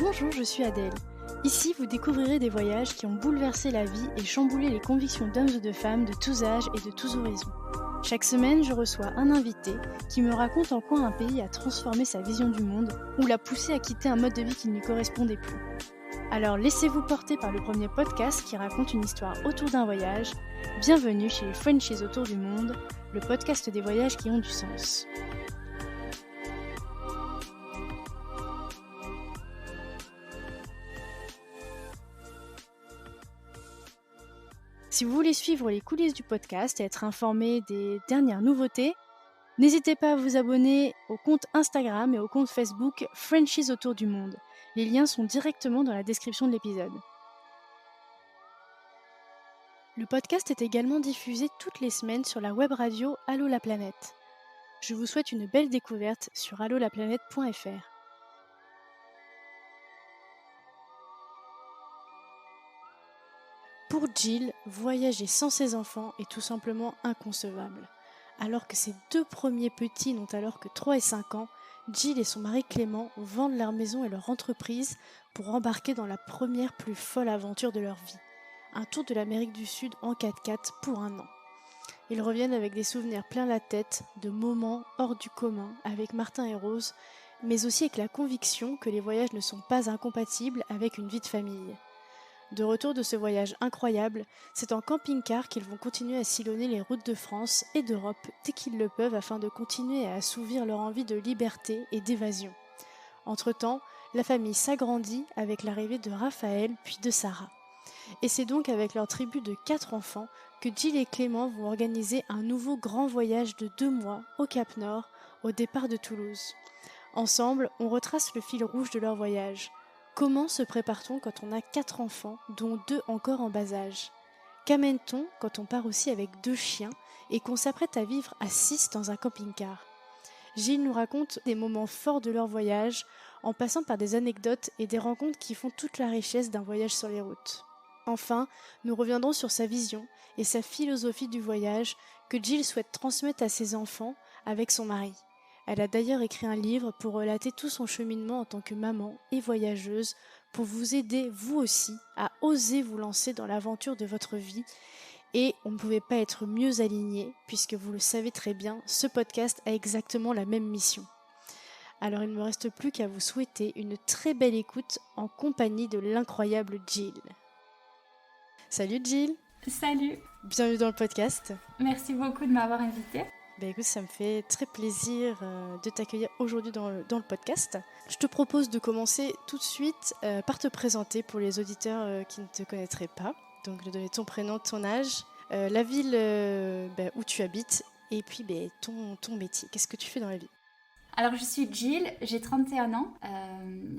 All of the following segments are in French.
Bonjour, je suis Adèle. Ici, vous découvrirez des voyages qui ont bouleversé la vie et chamboulé les convictions d'hommes ou de femmes de tous âges et de tous horizons. Chaque semaine, je reçois un invité qui me raconte en quoi un pays a transformé sa vision du monde ou l'a poussé à quitter un mode de vie qui ne lui correspondait plus. Alors laissez-vous porter par le premier podcast qui raconte une histoire autour d'un voyage. Bienvenue chez les Frenchies autour du monde, le podcast des voyages qui ont du sens. Si vous voulez suivre les coulisses du podcast et être informé des dernières nouveautés, n'hésitez pas à vous abonner au compte Instagram et au compte Facebook Frenchies autour du monde. Les liens sont directement dans la description de l'épisode. Le podcast est également diffusé toutes les semaines sur la web radio Allô la planète. Je vous souhaite une belle découverte sur allolaplanète.fr. Pour Jill, voyager sans ses enfants est tout simplement inconcevable. Alors que ses deux premiers petits n'ont alors que 3 et 5 ans, Jill et son mari Clément vendent leur maison et leur entreprise pour embarquer dans la première plus folle aventure de leur vie. Un tour de l'Amérique du Sud en 4x4 pour 1 an. Ils reviennent avec des souvenirs plein la tête, de moments hors du commun avec Martin et Rose, mais aussi avec la conviction que les voyages ne sont pas incompatibles avec une vie de famille. De retour de ce voyage incroyable, c'est en camping-car qu'ils vont continuer à sillonner les routes de France et d'Europe dès qu'ils le peuvent afin de continuer à assouvir leur envie de liberté et d'évasion. Entre-temps, la famille s'agrandit avec l'arrivée de Raphaël puis de Sarah. Et c'est donc avec leur tribu de 4 enfants que Jill et Clément vont organiser un nouveau grand voyage de 2 mois au Cap Nord, au départ de Toulouse. Ensemble, on retrace le fil rouge de leur voyage. Comment se prépare-t-on quand on a 4 enfants, dont 2 encore en bas âge ? Qu'amène-t-on quand on part aussi avec 2 chiens et qu'on s'apprête à vivre à 6 dans un camping-car ? Gilles nous raconte des moments forts de leur voyage, en passant par des anecdotes et des rencontres qui font toute la richesse d'un voyage sur les routes. Enfin, nous reviendrons sur sa vision et sa philosophie du voyage que Jill souhaite transmettre à ses enfants avec son mari. Elle a d'ailleurs écrit un livre pour relater tout son cheminement en tant que maman et voyageuse pour vous aider, vous aussi, à oser vous lancer dans l'aventure de votre vie. Et on ne pouvait pas être mieux aligné puisque vous le savez très bien, ce podcast a exactement la même mission. Alors il ne me reste plus qu'à vous souhaiter une très belle écoute en compagnie de l'incroyable Jill. Salut Jill. Salut. Bienvenue dans le podcast. Merci beaucoup de m'avoir invitée. Écoute, ça me fait très plaisir de t'accueillir aujourd'hui dans le podcast. Je te propose de commencer tout de suite par te présenter pour les auditeurs qui ne te connaîtraient pas. Donc de donner ton prénom, ton âge, la ville où tu habites et puis ton métier. Qu'est-ce que tu fais dans la vie ? Alors je suis Jill, j'ai 31 ans,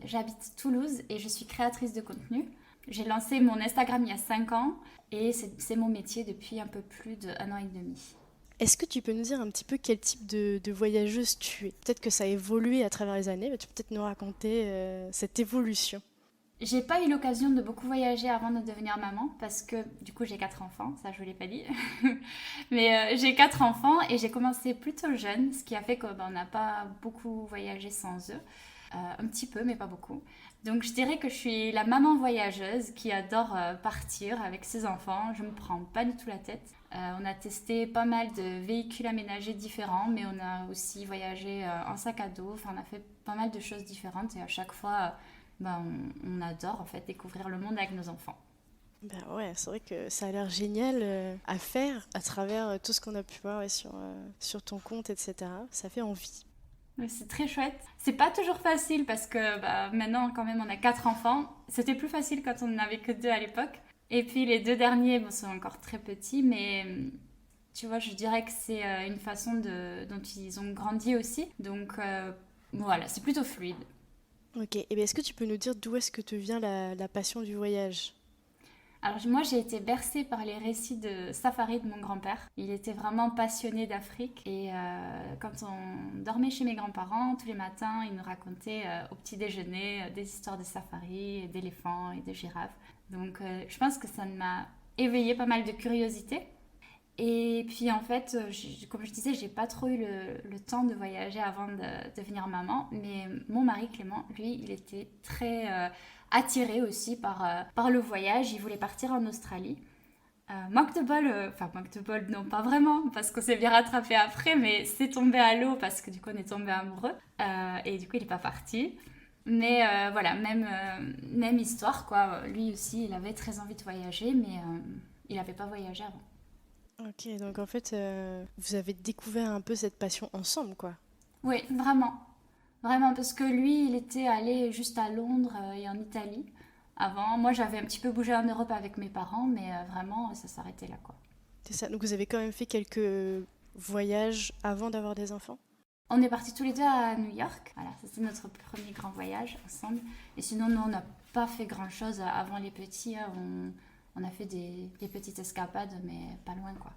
j'habite Toulouse et je suis créatrice de contenu. J'ai lancé mon Instagram il y a 5 ans et c'est mon métier depuis un peu plus d'1 an et demi. Est-ce que tu peux nous dire un petit peu quel type de voyageuse tu es ? Peut-être que ça a évolué à travers les années, mais tu peux peut-être nous raconter cette évolution. J'ai pas eu l'occasion de beaucoup voyager avant de devenir maman parce que du coup j'ai 4 enfants, ça je vous l'ai pas dit. Mais j'ai 4 enfants et j'ai commencé plutôt jeune, ce qui a fait qu'on n'a pas beaucoup voyagé sans eux. Un petit peu, mais pas beaucoup. Donc je dirais que je suis la maman voyageuse qui adore partir avec ses enfants. Je me prends pas du tout la tête. On a testé pas mal de véhicules aménagés différents, mais on a aussi voyagé en sac à dos. Enfin, on a fait pas mal de choses différentes et à chaque fois, on adore en fait découvrir le monde avec nos enfants. Ouais, c'est vrai que ça a l'air génial à faire à travers tout ce qu'on a pu voir sur ton compte, etc. Ça fait envie. C'est très chouette. C'est pas toujours facile parce que maintenant, quand même, on a 4 enfants. C'était plus facile quand on n'avait que 2 à l'époque. Et puis les 2 derniers sont encore très petits, mais tu vois, je dirais que c'est une façon dont ils ont grandi aussi. Donc voilà, c'est plutôt fluide. Ok, et est-ce que tu peux nous dire d'où est-ce que te vient la passion du voyage ? Alors moi j'ai été bercée par les récits de safari de mon grand-père. Il était vraiment passionné d'Afrique et quand on dormait chez mes grands-parents, tous les matins, il nous racontait au petit déjeuner des histoires de safari, d'éléphants et de girafes. Donc je pense que ça m'a éveillé pas mal de curiosité. Et puis en fait, comme je disais, j'ai pas trop eu le temps de voyager avant de devenir maman. Mais mon mari Clément, lui, il était très attiré aussi par le voyage. Il voulait partir en Australie. Manque de bol, manque de bol, non pas vraiment, parce qu'on s'est bien rattrapé après, mais c'est tombé à l'eau parce que du coup on est tombé amoureux et du coup il n'est pas parti. Mais voilà, même histoire quoi. Lui aussi, il avait très envie de voyager, mais il n'avait pas voyagé avant. Ok, donc en fait, vous avez découvert un peu cette passion ensemble, quoi. Oui, vraiment. Vraiment, parce que lui, il était allé juste à Londres et en Italie avant. Moi, j'avais un petit peu bougé en Europe avec mes parents, mais vraiment, ça s'arrêtait là, quoi. C'est ça. Donc vous avez quand même fait quelques voyages avant d'avoir des enfants? On est partis tous les deux à New York. Voilà, ça c'est notre premier grand voyage ensemble. Et sinon, nous, on n'a pas fait grand-chose avant les petits. Hein. On a fait des petites escapades, mais pas loin, quoi.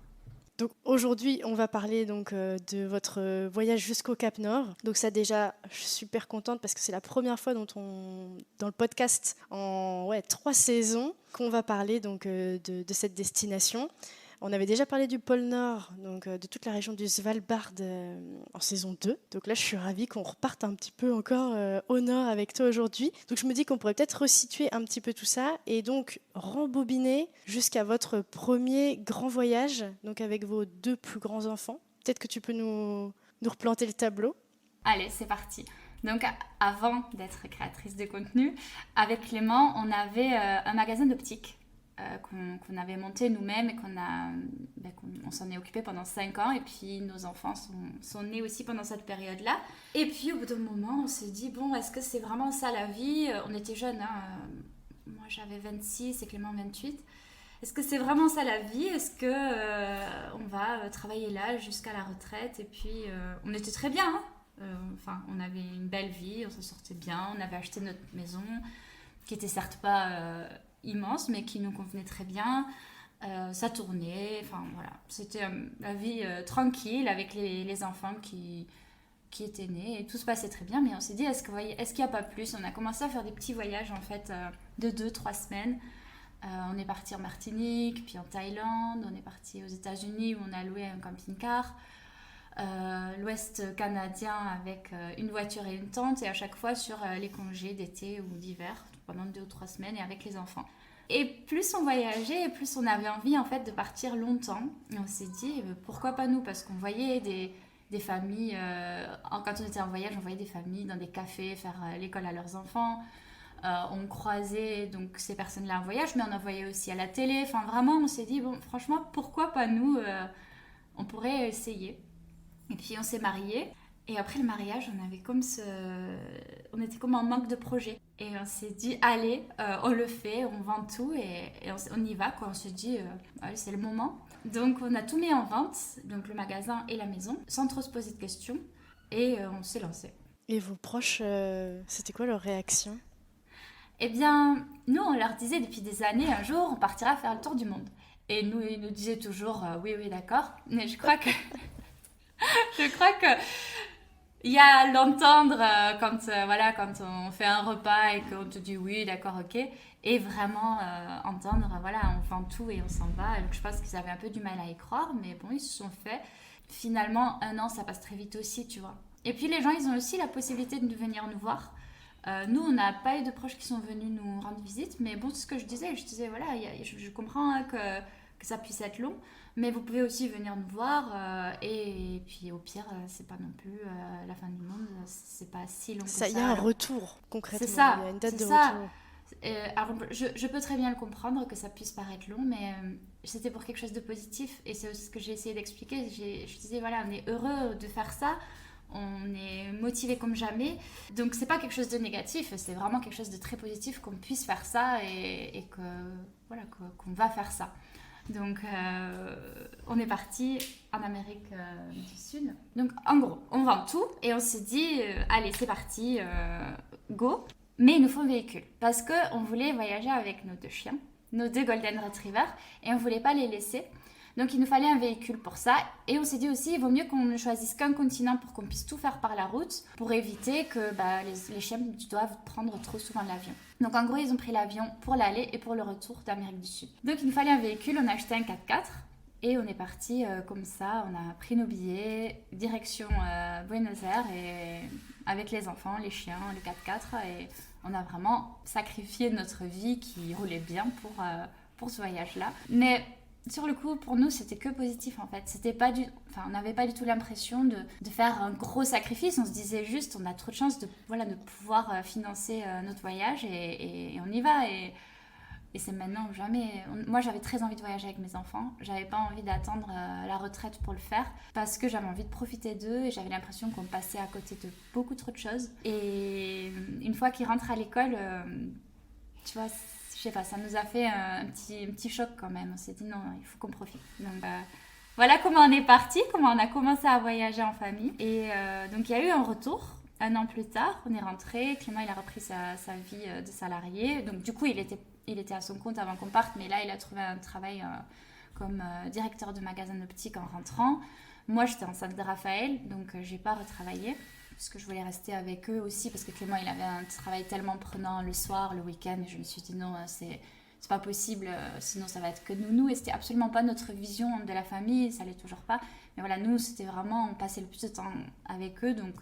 Donc aujourd'hui, on va parler donc de votre voyage jusqu'au Cap Nord. Donc ça déjà, je suis super contente parce que c'est la première fois dans le podcast en 3 saisons qu'on va parler donc de cette destination. On avait déjà parlé du pôle Nord, donc de toute la région du Svalbard en saison 2. Donc là, je suis ravie qu'on reparte un petit peu encore au nord avec toi aujourd'hui. Donc je me dis qu'on pourrait peut-être resituer un petit peu tout ça et donc rembobiner jusqu'à votre premier grand voyage, donc avec vos 2 plus grands enfants. Peut-être que tu peux nous replanter le tableau. Allez, c'est parti. Donc, avant d'être créatrice de contenu, avec Clément, on avait un magasin d'optique qu'on avait monté nous-mêmes et qu'on s'en est occupé pendant 5 ans. Et puis, nos enfants sont nés aussi pendant cette période-là. Et puis, au bout d'un moment, on s'est dit, bon, est-ce que c'est vraiment ça la vie ? On était jeunes, hein. Moi, j'avais 26 et Clément 28. Est-ce que c'est vraiment ça la vie ? Est-ce que on va travailler là jusqu'à la retraite ? Et puis, on était très bien, hein. On avait une belle vie, on s'en sortait bien. On avait acheté notre maison, qui était certes pas immense, mais qui nous convenait très bien. Ça tournait, voilà. C'était la vie tranquille avec les enfants qui étaient nés et tout se passait très bien. Mais on s'est dit, est-ce qu'il n'y a pas plus ? On a commencé à faire des petits voyages en fait de 2-3 semaines. On est parti en Martinique, puis en Thaïlande. On est parti aux États-Unis où on a loué un camping-car. L'Ouest canadien avec une voiture et une tente, et à chaque fois sur les congés d'été ou d'hiver pendant 2 ou 3 semaines et avec les enfants. Et plus on voyageait et plus on avait envie en fait de partir longtemps, et on s'est dit pourquoi pas nous, parce qu'on voyait des familles quand on était en voyage, on voyait des familles dans des cafés faire l'école à leurs enfants. On croisait donc ces personnes-là en voyage, mais on en voyait aussi à la télé. Vraiment on s'est dit bon, franchement pourquoi pas nous, on pourrait essayer. Et puis on s'est mariés. Et après le mariage, on était comme en manque de projet. Et on s'est dit, allez, on le fait, on vend tout et on y va, quoi. On se dit, allez, c'est le moment. Donc on a tout mis en vente, donc le magasin et la maison, sans trop se poser de questions. Et on s'est lancé. Et vos proches, c'était quoi leur réaction ? Eh bien, nous, on leur disait depuis des années, un jour, on partira faire le tour du monde. Et nous, ils nous disaient toujours, oui, d'accord. Mais je crois que... il y a l'entendre quand on fait un repas et qu'on te dit oui, d'accord, ok, et vraiment entendre, voilà, on vend tout et on s'en va. Donc je pense qu'ils avaient un peu du mal à y croire, mais bon, ils se sont fait. Finalement, 1 an, ça passe très vite aussi, tu vois. Et puis les gens, ils ont aussi la possibilité de venir nous voir. Nous, on n'a pas eu de proches qui sont venus nous rendre visite, mais bon, c'est ce que je disais, voilà, je comprends hein, que ça puisse être long, mais vous pouvez aussi venir nous voir et puis au pire c'est pas non plus la fin du monde, c'est pas si long que ça. Il y a un retour concrètement, c'est ça, il y a une date de ça. retour. Alors je peux très bien le comprendre que ça puisse paraître long, mais c'était pour quelque chose de positif et c'est aussi ce que j'ai essayé d'expliquer. Je disais voilà, on est heureux de faire ça, on est motivé comme jamais, donc c'est pas quelque chose de négatif, c'est vraiment quelque chose de très positif qu'on puisse faire ça et que voilà, qu'on va faire ça. Donc, on est parti en Amérique du Sud. Donc, en gros, on vend tout et on s'est dit, allez, c'est parti, go. Mais il nous faut un véhicule parce qu'on voulait voyager avec nos 2 chiens, nos 2 Golden Retriever, et on ne voulait pas les laisser. Donc, il nous fallait un véhicule pour ça. Et on s'est dit aussi, il vaut mieux qu'on ne choisisse qu'un continent pour qu'on puisse tout faire par la route, pour éviter que les chiens doivent prendre trop souvent l'avion. Donc en gros, ils ont pris l'avion pour l'aller et pour le retour d'Amérique du Sud. Donc il nous fallait un véhicule, on a acheté un 4x4 Et on est parti comme ça, on a pris nos billets, direction Buenos Aires, et avec les enfants, les chiens, le 4x4, et on a vraiment sacrifié notre vie qui roulait bien pour ce voyage-là. Mais sur le coup, pour nous, c'était que positif en fait. On n'avait pas du tout l'impression de faire un gros sacrifice. On se disait juste, on a trop de chance de pouvoir financer notre voyage, et on y va. Et c'est maintenant ou jamais. Moi, j'avais très envie de voyager avec mes enfants. J'avais pas envie d'attendre la retraite pour le faire parce que j'avais envie de profiter d'eux et j'avais l'impression qu'on passait à côté de beaucoup trop de choses. Et une fois qu'ils rentrent à l'école, tu vois, je sais pas, ça nous a fait un petit choc quand même. On s'est dit non, il faut qu'on profite. Donc voilà comment on est parti, comment on a commencé à voyager en famille. Et donc il y a eu un retour. 1 an plus tard, on est rentré. Clément, il a repris sa vie de salarié. Donc du coup, il était à son compte avant qu'on parte, mais là, il a trouvé un travail comme directeur de magasin d'optique en rentrant. Moi, j'étais enceinte de Raphaël, donc j'ai pas retravaillé, parce que je voulais rester avec eux aussi, parce que Clément, il avait un travail tellement prenant le soir, le week-end, et je me suis dit non, c'est pas possible, sinon ça va être que nous, et c'était absolument pas notre vision de la famille, ça l'est toujours pas. Mais voilà, nous, c'était vraiment, on passait le plus de temps avec eux, donc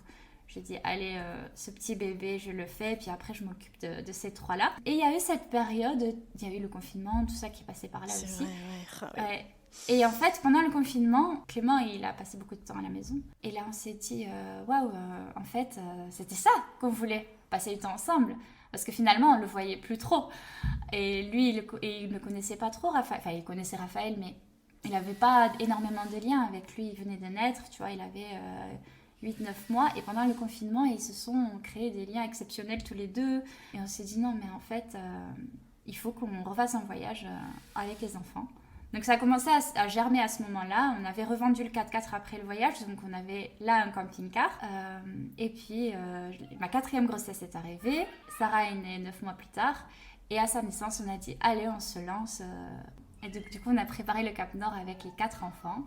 j'ai dit, allez, ce petit bébé, je le fais, puis après, je m'occupe de ces 3-là. Et il y a eu cette période, il y a eu le confinement, tout ça qui est passé par là C'est aussi. vrai, ouais. Et en fait, pendant le confinement, Clément, il a passé beaucoup de temps à la maison. Et là, on s'est dit, waouh, en fait, c'était ça qu'on voulait, passer du temps ensemble. Parce que finalement, on le voyait plus trop. Et lui, il ne connaissait pas trop Raphaël. Enfin, il connaissait Raphaël, mais il n'avait pas énormément de liens avec lui. Il venait de naître, tu vois, il avait 8-9 mois. Et pendant le confinement, ils se sont créés des liens exceptionnels tous les deux. Et on s'est dit, non, mais en fait, il faut qu'on refasse un voyage avec les enfants. Donc ça a commencé à germer à ce moment-là. On avait revendu le 4x4 après le voyage, donc on avait là un camping-car. Et puis ma 4e grossesse est arrivée. Sarah est née 9 mois plus tard. Et à sa naissance, on a dit allez, on se lance. Et du coup, on a préparé le Cap Nord avec les 4 enfants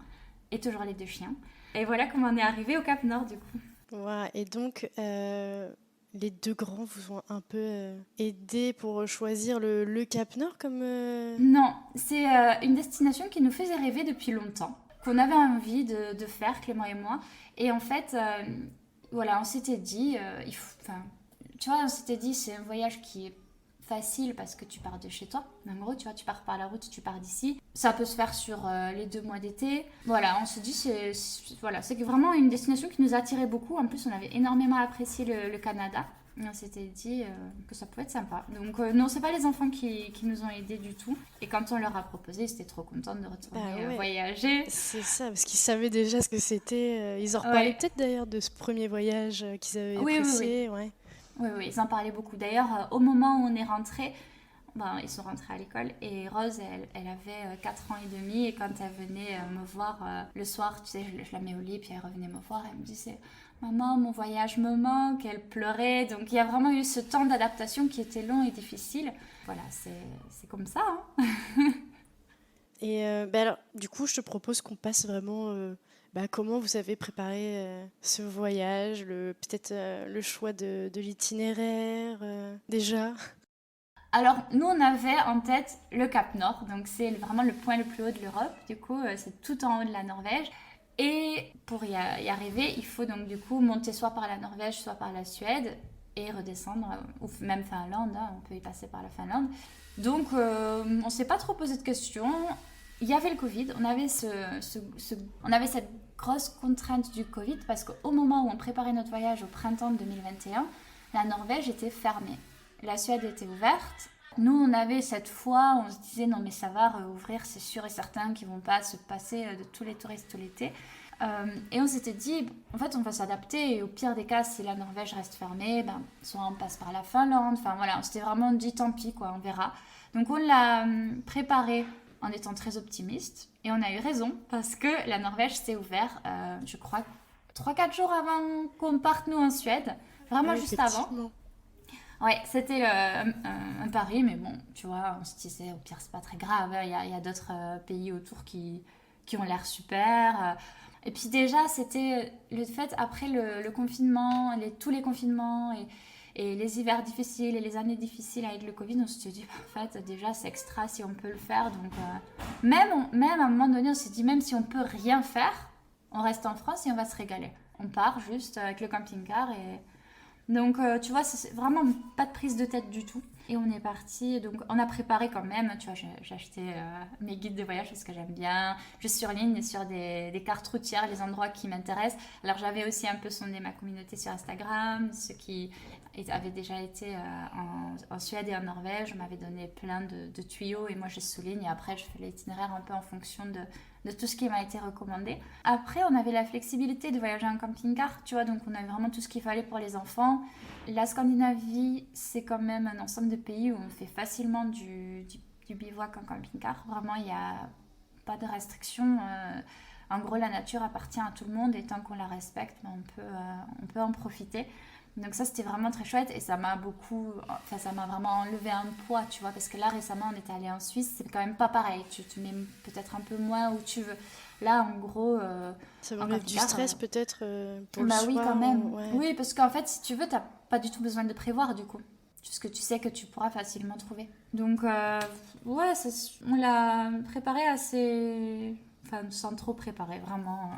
et toujours les 2 chiens. Et voilà comment on est arrivé au Cap Nord du coup. Ouais, et donc, les 2 grands vous ont un peu aidé pour choisir le Cap Nord comme... Non, c'est une destination qui nous faisait rêver depuis longtemps, qu'on avait envie de faire, Clément et moi. Et en fait, voilà, on s'était dit, tu vois, on s'était dit, c'est un voyage qui est facile parce que tu pars de chez toi. En gros, tu vois, tu pars par la route, tu pars d'ici. Ça peut se faire sur les 2 mois d'été. Voilà, on se dit, c'est vraiment une destination qui nous attirait beaucoup. En plus, on avait énormément apprécié le Canada. Et on s'était dit que ça pouvait être sympa. Donc non, c'est pas les enfants qui nous ont aidés du tout. Et quand on leur a proposé, ils étaient trop contents de retourner voyager. C'est ça, parce qu'ils savaient déjà ce que c'était. Ils en reparlaient peut-être d'ailleurs de ce premier voyage qu'ils avaient apprécié. Oui. Oui, ils en parlaient beaucoup. D'ailleurs, au moment où on est rentrés, ils sont rentrés à l'école et Rose, elle avait 4 ans et demi, et quand elle venait me voir le soir, tu sais, je la mets au lit, puis elle revenait me voir, elle me disait « Maman, mon voyage me manque », elle pleurait. Donc il y a vraiment eu ce temps d'adaptation qui était long et difficile. Voilà, c'est comme ça. Hein. Et alors, du coup, je te propose qu'on passe vraiment... comment vous avez préparé ce voyage, peut-être le choix de l'itinéraire déjà. Alors, nous, on avait en tête le Cap Nord, donc c'est vraiment le point le plus haut de l'Europe. Du coup, c'est tout en haut de la Norvège. Et pour y arriver, il faut donc du coup monter soit par la Norvège, soit par la Suède, et redescendre, ou même Finlande, hein, on peut y passer par la Finlande. Donc, on ne s'est pas trop posé de questions. Il y avait le Covid, on avait cette grosse contrainte du Covid, parce qu'au moment où on préparait notre voyage au printemps 2021, la Norvège était fermée. La Suède était ouverte. Nous, on avait cette foi, on se disait non mais ça va rouvrir, c'est sûr et certain qu'ils vont pas se passer de tous les touristes tout l'été. Et on s'était dit, en fait, on va s'adapter, et au pire des cas, si la Norvège reste fermée, soit on passe par la Finlande. Enfin voilà, on s'était vraiment dit tant pis, quoi, on verra. Donc on l'a préparé en étant très optimiste, et on a eu raison parce que la Norvège s'est ouverte, je crois, 3-4 jours avant qu'on parte nous en Suède, vraiment juste avant. Ouais, c'était un pari, mais bon, tu vois, on se disait, au pire, c'est pas très grave, il y a d'autres pays autour qui ont l'air super. Et puis déjà, c'était le fait, après le confinement, tous les confinements, Et les hivers difficiles et les années difficiles avec le Covid, on s'est dit, en fait, déjà, c'est extra si on peut le faire. Donc, même à un moment donné, on s'est dit, même si on peut rien faire, on reste en France et on va se régaler. On part juste avec le camping-car et... Donc, tu vois, c'est vraiment pas de prise de tête du tout. Et on est parti, donc on a préparé quand même, tu vois, j'ai acheté mes guides de voyage parce que j'aime bien. Je surligne sur des cartes routières les endroits qui m'intéressent. Alors, j'avais aussi un peu sondé ma communauté sur Instagram, ceux qui avaient déjà été en Suède et en Norvège. On m'avait donné plein de tuyaux et moi, je souligne et après, je fais l'itinéraire un peu en fonction de tout ce qui m'a été recommandé. Après, on avait la flexibilité de voyager en camping-car, tu vois, donc on avait vraiment tout ce qu'il fallait pour les enfants. La Scandinavie, c'est quand même un ensemble de pays où on fait facilement du bivouac en camping-car. Vraiment, il n'y a pas de restrictions. En gros, la nature appartient à tout le monde et tant qu'on la respecte, on peut en profiter. Donc ça, c'était vraiment très chouette et ça m'a vraiment enlevé un poids, tu vois, parce que là, récemment, on était allé en Suisse, c'est quand même pas pareil, tu te mets peut-être un peu moins où tu veux. Là, en gros... ça m'enlève du stress peut-être pour le soir. Oui, quand même. Ouais. Oui, parce qu'en fait, si tu veux, t'as pas du tout besoin de prévoir, du coup. Parce que tu sais que tu pourras facilement trouver. Donc, ouais, on l'a préparé assez... Enfin, sans trop préparer, vraiment.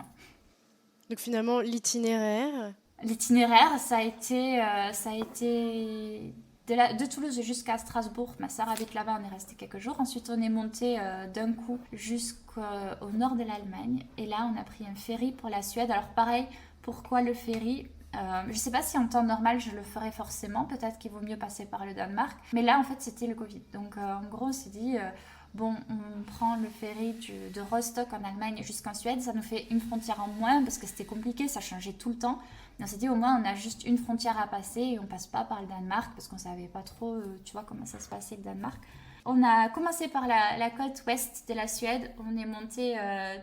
Donc finalement, l'itinéraire... L'itinéraire, ça a été de Toulouse jusqu'à Strasbourg. Ma sœur habite là-bas, on est resté quelques jours. Ensuite, on est monté d'un coup jusqu'au nord de l'Allemagne. Et là, on a pris un ferry pour la Suède. Alors pareil, pourquoi le ferry ? Je ne sais pas si en temps normal, je le ferais forcément. Peut-être qu'il vaut mieux passer par le Danemark. Mais là, en fait, c'était le Covid. Donc, en gros, on s'est dit... Bon, on prend le ferry de Rostock en Allemagne jusqu'en Suède. Ça nous fait une frontière en moins parce que c'était compliqué, ça changeait tout le temps. Et on s'est dit au moins on a juste une frontière à passer et on passe pas par le Danemark parce qu'on savait pas trop, tu vois, comment ça se passait le Danemark. On a commencé par la côte ouest de la Suède. On est monté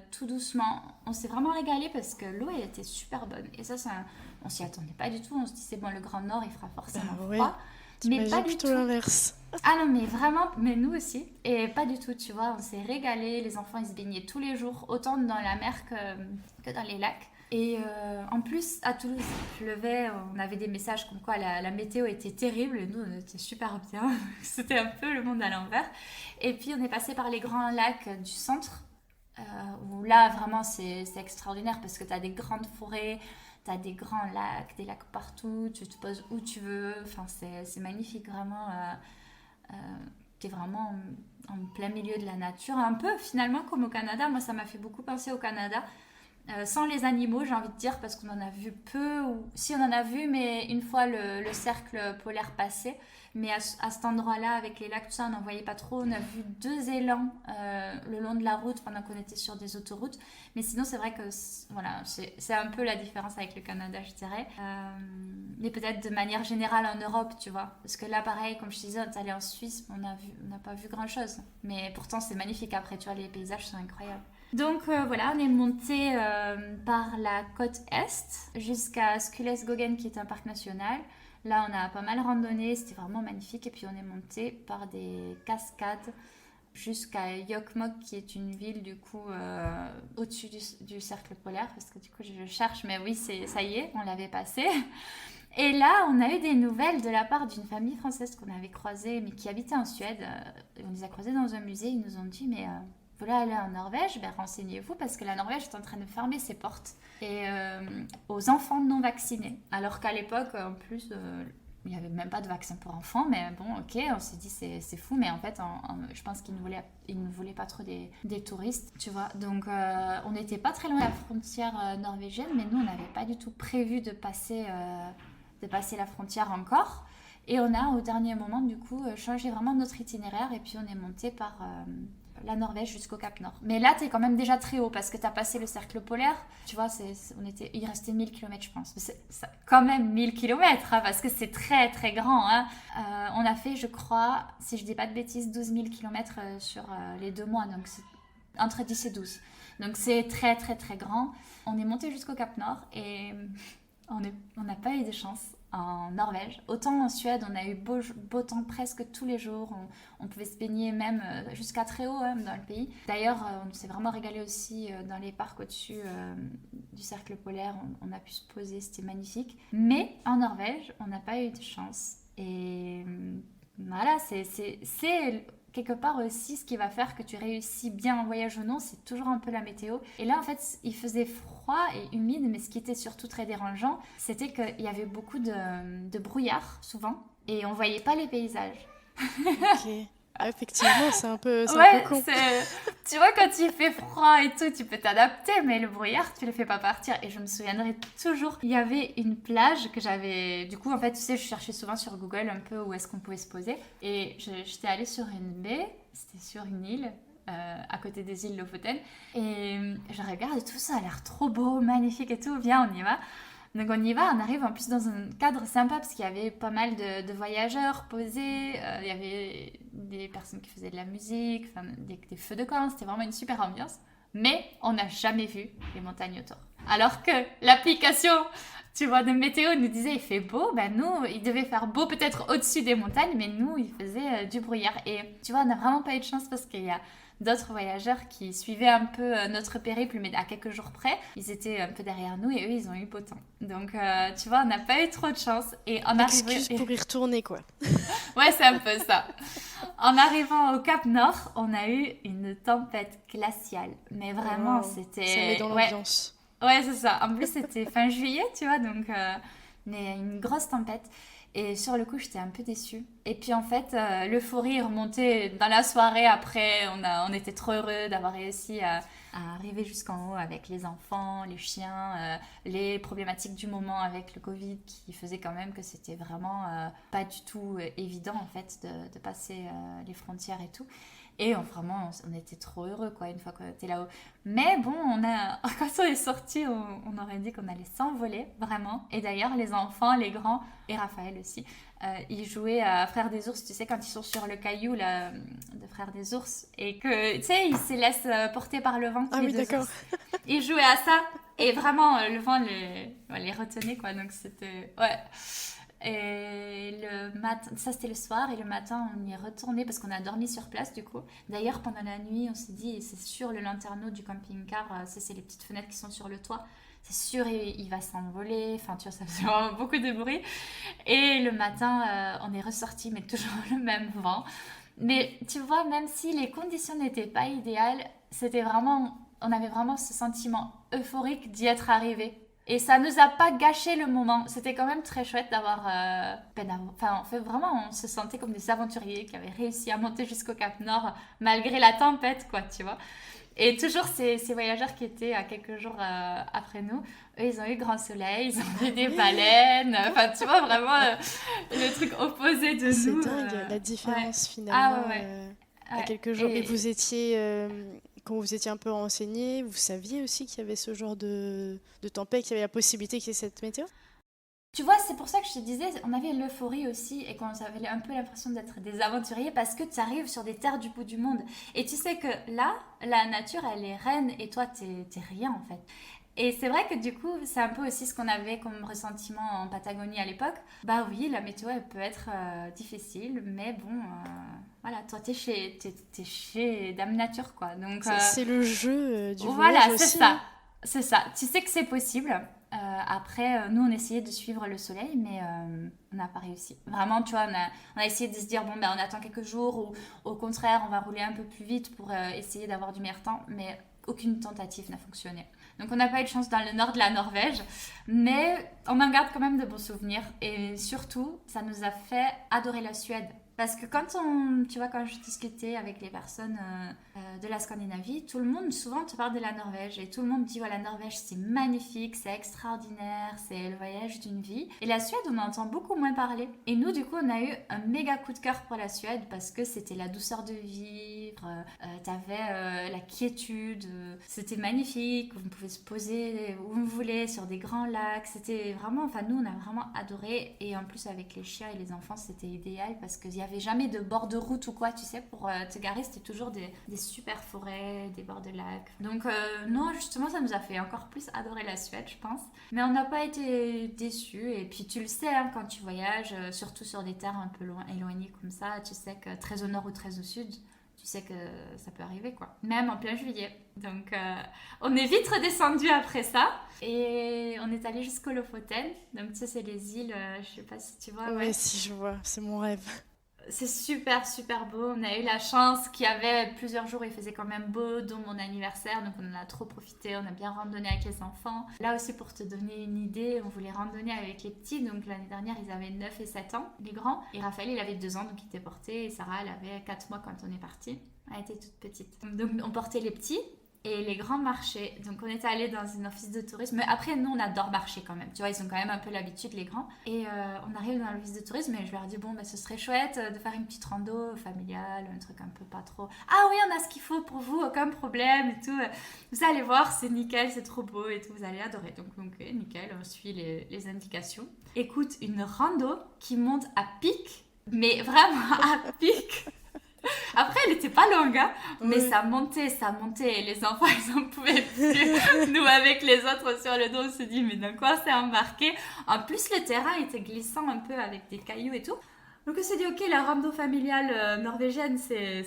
tout doucement. On s'est vraiment régalé parce que l'eau elle était super bonne. Et ça on s'y attendait pas du tout. On se dit c'est bon, le Grand Nord il fera forcément froid. Mais pas du tout l'inverse. Ah non, mais vraiment, mais nous aussi. Et pas du tout, tu vois, on s'est régalé. Les enfants, ils se baignaient tous les jours, autant dans la mer que dans les lacs. Et en plus, à Toulouse, il pleuvait, on avait des messages comme quoi la météo était terrible. Et nous, on était super bien. C'était un peu le monde à l'envers. Et puis, on est passé par les grands lacs du centre, où là, vraiment, c'est extraordinaire parce que tu as des grandes forêts. T'as des grands lacs, des lacs partout, tu te poses où tu veux, enfin c'est magnifique vraiment, t'es vraiment en plein milieu de la nature, un peu finalement comme au Canada. Moi ça m'a fait beaucoup penser au Canada, sans les animaux j'ai envie de dire parce qu'on en a vu peu, ou si on en a vu mais une fois le cercle polaire passé. Mais à cet endroit-là, avec les lacs, tout ça, on n'en voyait pas trop. On a vu 2 élans le long de la route pendant qu'on était sur des autoroutes. Mais sinon, c'est vrai que voilà, c'est un peu la différence avec le Canada, je dirais. Mais peut-être de manière générale en Europe, tu vois. Parce que là, pareil, comme je disais, on est allé en Suisse, on n'a pas vu grand-chose. Mais pourtant, c'est magnifique. Après, tu vois, les paysages sont incroyables. Donc voilà, on est monté par la côte est jusqu'à Skulesgågen, qui est un parc national. Là, on a pas mal randonné, c'était vraiment magnifique. Et puis, on est monté par des cascades jusqu'à Jokkmokk, qui est une ville, du coup, au-dessus du cercle polaire. Parce que, du coup, je cherche, mais oui, ça y est, on l'avait passé. Et là, on a eu des nouvelles de la part d'une famille française qu'on avait croisée, mais qui habitait en Suède. On les a croisés dans un musée. Ils nous ont dit, mais... vous voulez aller en Norvège, ben renseignez-vous parce que la Norvège est en train de fermer ses portes aux enfants non vaccinés. Alors qu'à l'époque, en plus, il n'y avait même pas de vaccin pour enfants. Mais bon, ok, on s'est dit c'est fou. Mais en fait, je pense qu'ils ne voulaient pas trop des touristes, tu vois. Donc, on n'était pas très loin de la frontière norvégienne, mais nous, on n'avait pas du tout prévu de passer la frontière encore. Et on a, au dernier moment, du coup, changé vraiment notre itinéraire. Et puis, on est monté par... la Norvège jusqu'au Cap Nord. Mais là, t'es quand même déjà très haut parce que t'as passé le cercle polaire. Tu vois, il restait 1000 km, je pense. C'est quand même 1000 km, hein, parce que c'est très, très grand. Hein. On a fait, je crois, si je dis pas de bêtises, 12 000 km sur les 2 mois. Donc, c'est entre 10 et 12. Donc, c'est très, très, très grand. On est monté jusqu'au Cap Nord et on n'a pas eu de chance. en Norvège. Autant en Suède, on a eu beau temps presque tous les jours. On pouvait se baigner même jusqu'à très haut dans le pays. D'ailleurs, on s'est vraiment régalé aussi dans les parcs au-dessus du cercle polaire. On a pu se poser, c'était magnifique. Mais en Norvège, on n'a pas eu de chance. Et voilà, c'est quelque part aussi ce qui va faire que tu réussis bien en voyage ou non, c'est toujours un peu la météo. Et là, en fait, il faisait froid et humide, mais ce qui était surtout très dérangeant, c'était qu'il y avait beaucoup de brouillard, souvent, et on voyait pas les paysages. Ok. Ah, effectivement, c'est un peu con. Tu vois, quand il fait froid et tout, tu peux t'adapter, mais le brouillard, tu le fais pas partir. Et je me souviendrai toujours, il y avait une plage que j'avais... Du coup, en fait, tu sais, je cherchais souvent sur Google un peu où est-ce qu'on pouvait se poser. Et j'étais allée sur une baie, c'était sur une île, à côté des îles Lofoten. Et je regarde et tout ça a l'air trop beau, magnifique et tout. Viens, on y va. Donc on y va, on arrive en plus dans un cadre sympa parce qu'il y avait pas mal de voyageurs posés, il y avait des personnes qui faisaient de la musique, enfin, des feux de camp, c'était vraiment une super ambiance. Mais on n'a jamais vu les montagnes autour. Alors que l'application, tu vois, de météo nous disait il fait beau, ben nous, il devait faire beau peut-être au-dessus des montagnes, mais nous, il faisait du brouillard. Et tu vois, on n'a vraiment pas eu de chance parce qu'il y a d'autres voyageurs qui suivaient un peu notre périple, mais à quelques jours près, ils étaient un peu derrière nous et eux, ils ont eu beau temps. Donc, tu vois, on n'a pas eu trop de chance. Et en Excuse pour y retourner, quoi. Ouais, c'est un peu ça. En arrivant au Cap Nord, on a eu une tempête glaciale. Mais vraiment, c'était... Ça met dans l'ambiance. Ouais, c'est ça. En plus, c'était fin juillet, tu vois, donc... Mais une grosse tempête. Et sur le coup, j'étais un peu déçue. Et puis en fait, l'euphorie remontait dans la soirée. Après, on était trop heureux d'avoir réussi à arriver jusqu'en haut avec les enfants, les chiens, les problématiques du moment avec le Covid qui faisaient quand même que c'était vraiment pas du tout évident en fait de passer les frontières et tout. Et vraiment, on était trop heureux quoi, une fois qu'on était là-haut. Mais bon, quand on est sorti, on aurait dit qu'on allait s'envoler, vraiment. Et d'ailleurs, les enfants, les grands, et Raphaël aussi, ils jouaient à Frères des ours, tu sais, quand ils sont sur le caillou là, de Frères des ours, et que, tu sais, ils se laissent porter par le vent. Ah oui, d'accord. Ils jouaient à ça, et vraiment, le vent les retenait, quoi. Donc c'était... Ouais. Et le matin, ça c'était le soir, et le matin on y est retourné parce qu'on a dormi sur place du coup. D'ailleurs pendant la nuit on s'est dit, c'est sûr le lanterneau du camping-car, c'est les petites fenêtres qui sont sur le toit, c'est sûr il va s'envoler, enfin tu vois ça faisait vraiment beaucoup de bruit. Et le matin on est ressorti mais toujours le même vent. Mais tu vois, même si les conditions n'étaient pas idéales, c'était vraiment, on avait vraiment ce sentiment euphorique d'y être arrivé. Et ça nous a pas gâché le moment. C'était quand même très chouette d'avoir... enfin, en fait, vraiment, on se sentait comme des aventuriers qui avaient réussi à monter jusqu'au Cap Nord malgré la tempête, quoi, tu vois. Et toujours ces voyageurs qui étaient à quelques jours après nous, eux, ils ont eu grand soleil, ils ont vu des baleines. Enfin, tu vois, vraiment le truc opposé de nous. C'est dingue, la différence finalement. À quelques jours. Et vous étiez... Quand vous étiez un peu renseigné, vous saviez aussi qu'il y avait ce genre de tempête, qu'il y avait la possibilité qu'il y ait cette météo? Tu vois, c'est pour ça que je te disais, on avait l'euphorie aussi et qu'on avait un peu l'impression d'être des aventuriers parce que tu arrives sur des terres du bout du monde. Et tu sais que là, la nature, elle est reine et toi, t'es rien en fait. Et c'est vrai que du coup, c'est un peu aussi ce qu'on avait comme ressentiment en Patagonie à l'époque. Bah oui, la météo, elle peut être difficile, mais bon, voilà, toi, t'es chez Dame Nature, quoi. Donc, c'est le jeu du voilà, voyage aussi. c'est ça. C'est ça. Tu sais que c'est possible. Après, nous, on essayait de suivre le soleil, mais on n'a pas réussi. Vraiment, tu vois, on a essayé de se dire, bon, ben, on attend quelques jours, ou au contraire, on va rouler un peu plus vite pour essayer d'avoir du meilleur temps, mais aucune tentative n'a fonctionné. Donc, on n'a pas eu de chance dans le nord de la Norvège, mais on en garde quand même de bons souvenirs. Et surtout, ça nous a fait adorer la Suède. Parce que quand je discutais avec les personnes de la Scandinavie, tout le monde souvent te parle de la Norvège et tout le monde dit ouais, la Norvège c'est magnifique, c'est extraordinaire, c'est le voyage d'une vie. Et la Suède, on en entend beaucoup moins parler. Et nous, du coup, on a eu un méga coup de cœur pour la Suède parce que c'était la douceur de vie, vivre, t'avais la quiétude, c'était magnifique, vous pouvez se poser où vous voulez sur des grands lacs, c'était vraiment, enfin nous on a vraiment adoré, et en plus avec les chiens et les enfants c'était idéal parce qu'il n'y avait jamais de bord de route ou quoi, tu sais, pour te garer, c'était toujours des super forêts, des bords de lacs. Donc non, justement ça nous a fait encore plus adorer la Suède, je pense, mais on n'a pas été déçus. Et puis tu le sais, hein, quand tu voyages, surtout sur des terres un peu éloignées comme ça, tu sais que très au nord ou très au sud, tu sais que ça peut arriver, quoi. Même en plein juillet. Donc on est vite redescendu après ça et on est allé jusqu'au Lofoten. Donc tu sais, c'est les îles, je sais pas si tu vois. Ouais, si je vois, c'est mon rêve. C'est super super beau, on a eu la chance qu'il y avait plusieurs jours, il faisait quand même beau, dont mon anniversaire, donc on en a trop profité, on a bien randonné avec les enfants. Là aussi, pour te donner une idée, on voulait randonner avec les petits, donc l'année dernière ils avaient 9 et 7 ans, les grands, et Raphaël il avait 2 ans, donc il était porté, et Sarah elle avait 4 mois quand on est parti, elle était toute petite. Donc on portait les petits, et les grands marchés. Donc on était allé dans un office de tourisme. Mais après, nous, on adore marcher quand même. Tu vois, ils ont quand même un peu l'habitude, les grands. Et on arrive dans l'office de tourisme et je leur dis, bon, bah, ce serait chouette de faire une petite rando familiale, un truc un peu pas trop... Ah oui, on a ce qu'il faut pour vous, aucun problème et tout. Vous allez voir, c'est nickel, c'est trop beau et tout, vous allez adorer. Donc, ok, nickel, on suit les indications. Écoute, une rando qui monte à pic, mais vraiment à pic. Après, elle n'était pas longue, hein, mais ça montait. Et les enfants, ils en pouvaient plus. Nous, avec les autres sur le dos, on se dit, mais dans quoi c'est embarqué? En plus, le terrain était glissant un peu avec des cailloux et tout. Donc, on s'est dit, ok, la rando familiale norvégienne, c'est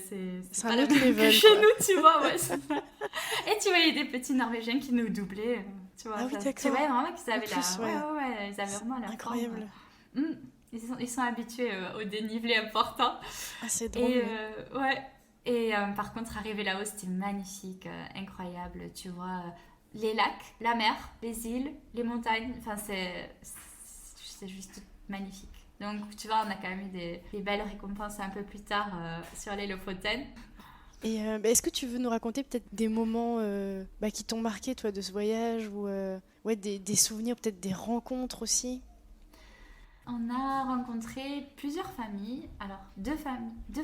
pas la même que chez nous, tu vois. Ouais, et tu voyais des petits Norvégiens qui nous doublaient, tu vois. Ah oui, d'accord. Tu vois vraiment qu'ils avaient plus, ouais, ils avaient vraiment la incroyable. Forme. Ils sont habitués au dénivelé important. Ah, c'est drôle. Et ouais. Et par contre, arriver là-haut, c'était magnifique, incroyable. Tu vois les lacs, la mer, les îles, les montagnes. Enfin, c'est juste magnifique. Donc, tu vois, on a quand même eu des belles récompenses un peu plus tard sur les Lofoten. Et est-ce que tu veux nous raconter peut-être des moments qui t'ont marqué, toi, de ce voyage ou des souvenirs, peut-être des rencontres aussi? On a rencontré plusieurs familles, alors deux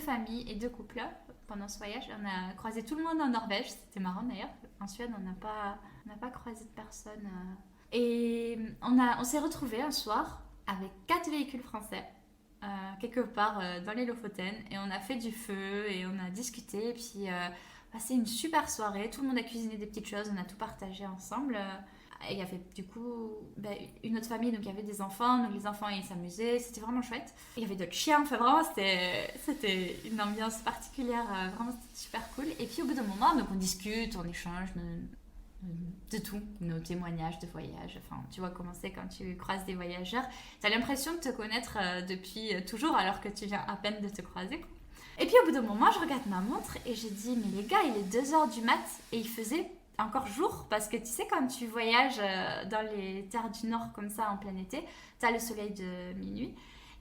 familles et 2 couples pendant ce voyage. On a croisé tout le monde en Norvège, c'était marrant d'ailleurs. En Suède, on n'a pas croisé de personne. Et on s'est retrouvés un soir avec 4 véhicules français, quelque part dans les Lofoten, et on a fait du feu et on a discuté, et puis passé une super soirée. Tout le monde a cuisiné des petites choses, on a tout partagé ensemble. Et il y avait du coup une autre famille, donc il y avait des enfants, donc les enfants ils s'amusaient, c'était vraiment chouette. Il y avait d'autres chiens, enfin vraiment c'était une ambiance particulière, vraiment c'était super cool. Et puis au bout d'un moment, donc on discute, on échange de tout, nos témoignages de voyage, enfin tu vois comment c'est quand tu croises des voyageurs, t'as l'impression de te connaître depuis toujours alors que tu viens à peine de te croiser. Et puis au bout d'un moment, je regarde ma montre et j'ai dit, mais les gars, il est 2h du mat et il faisait encore jour, parce que tu sais, quand tu voyages dans les terres du Nord comme ça en plein été, t'as le soleil de minuit,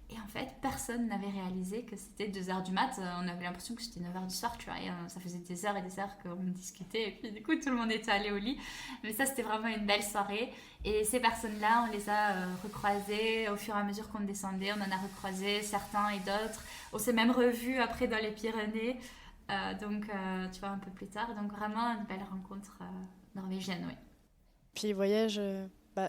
et en fait personne n'avait réalisé que c'était 2h du mat. On avait l'impression que c'était 9h du soir, tu vois, et ça faisait des heures et des heures qu'on discutait, et puis du coup tout le monde était allé au lit. Mais ça, c'était vraiment une belle soirée, et ces personnes-là, on les a recroisées au fur et à mesure qu'on descendait. On en a recroisé certains et d'autres, on s'est même revus après dans les Pyrénées. Tu vois, un peu plus tard. Donc, vraiment une belle rencontre norvégienne, oui. Puis les voyages,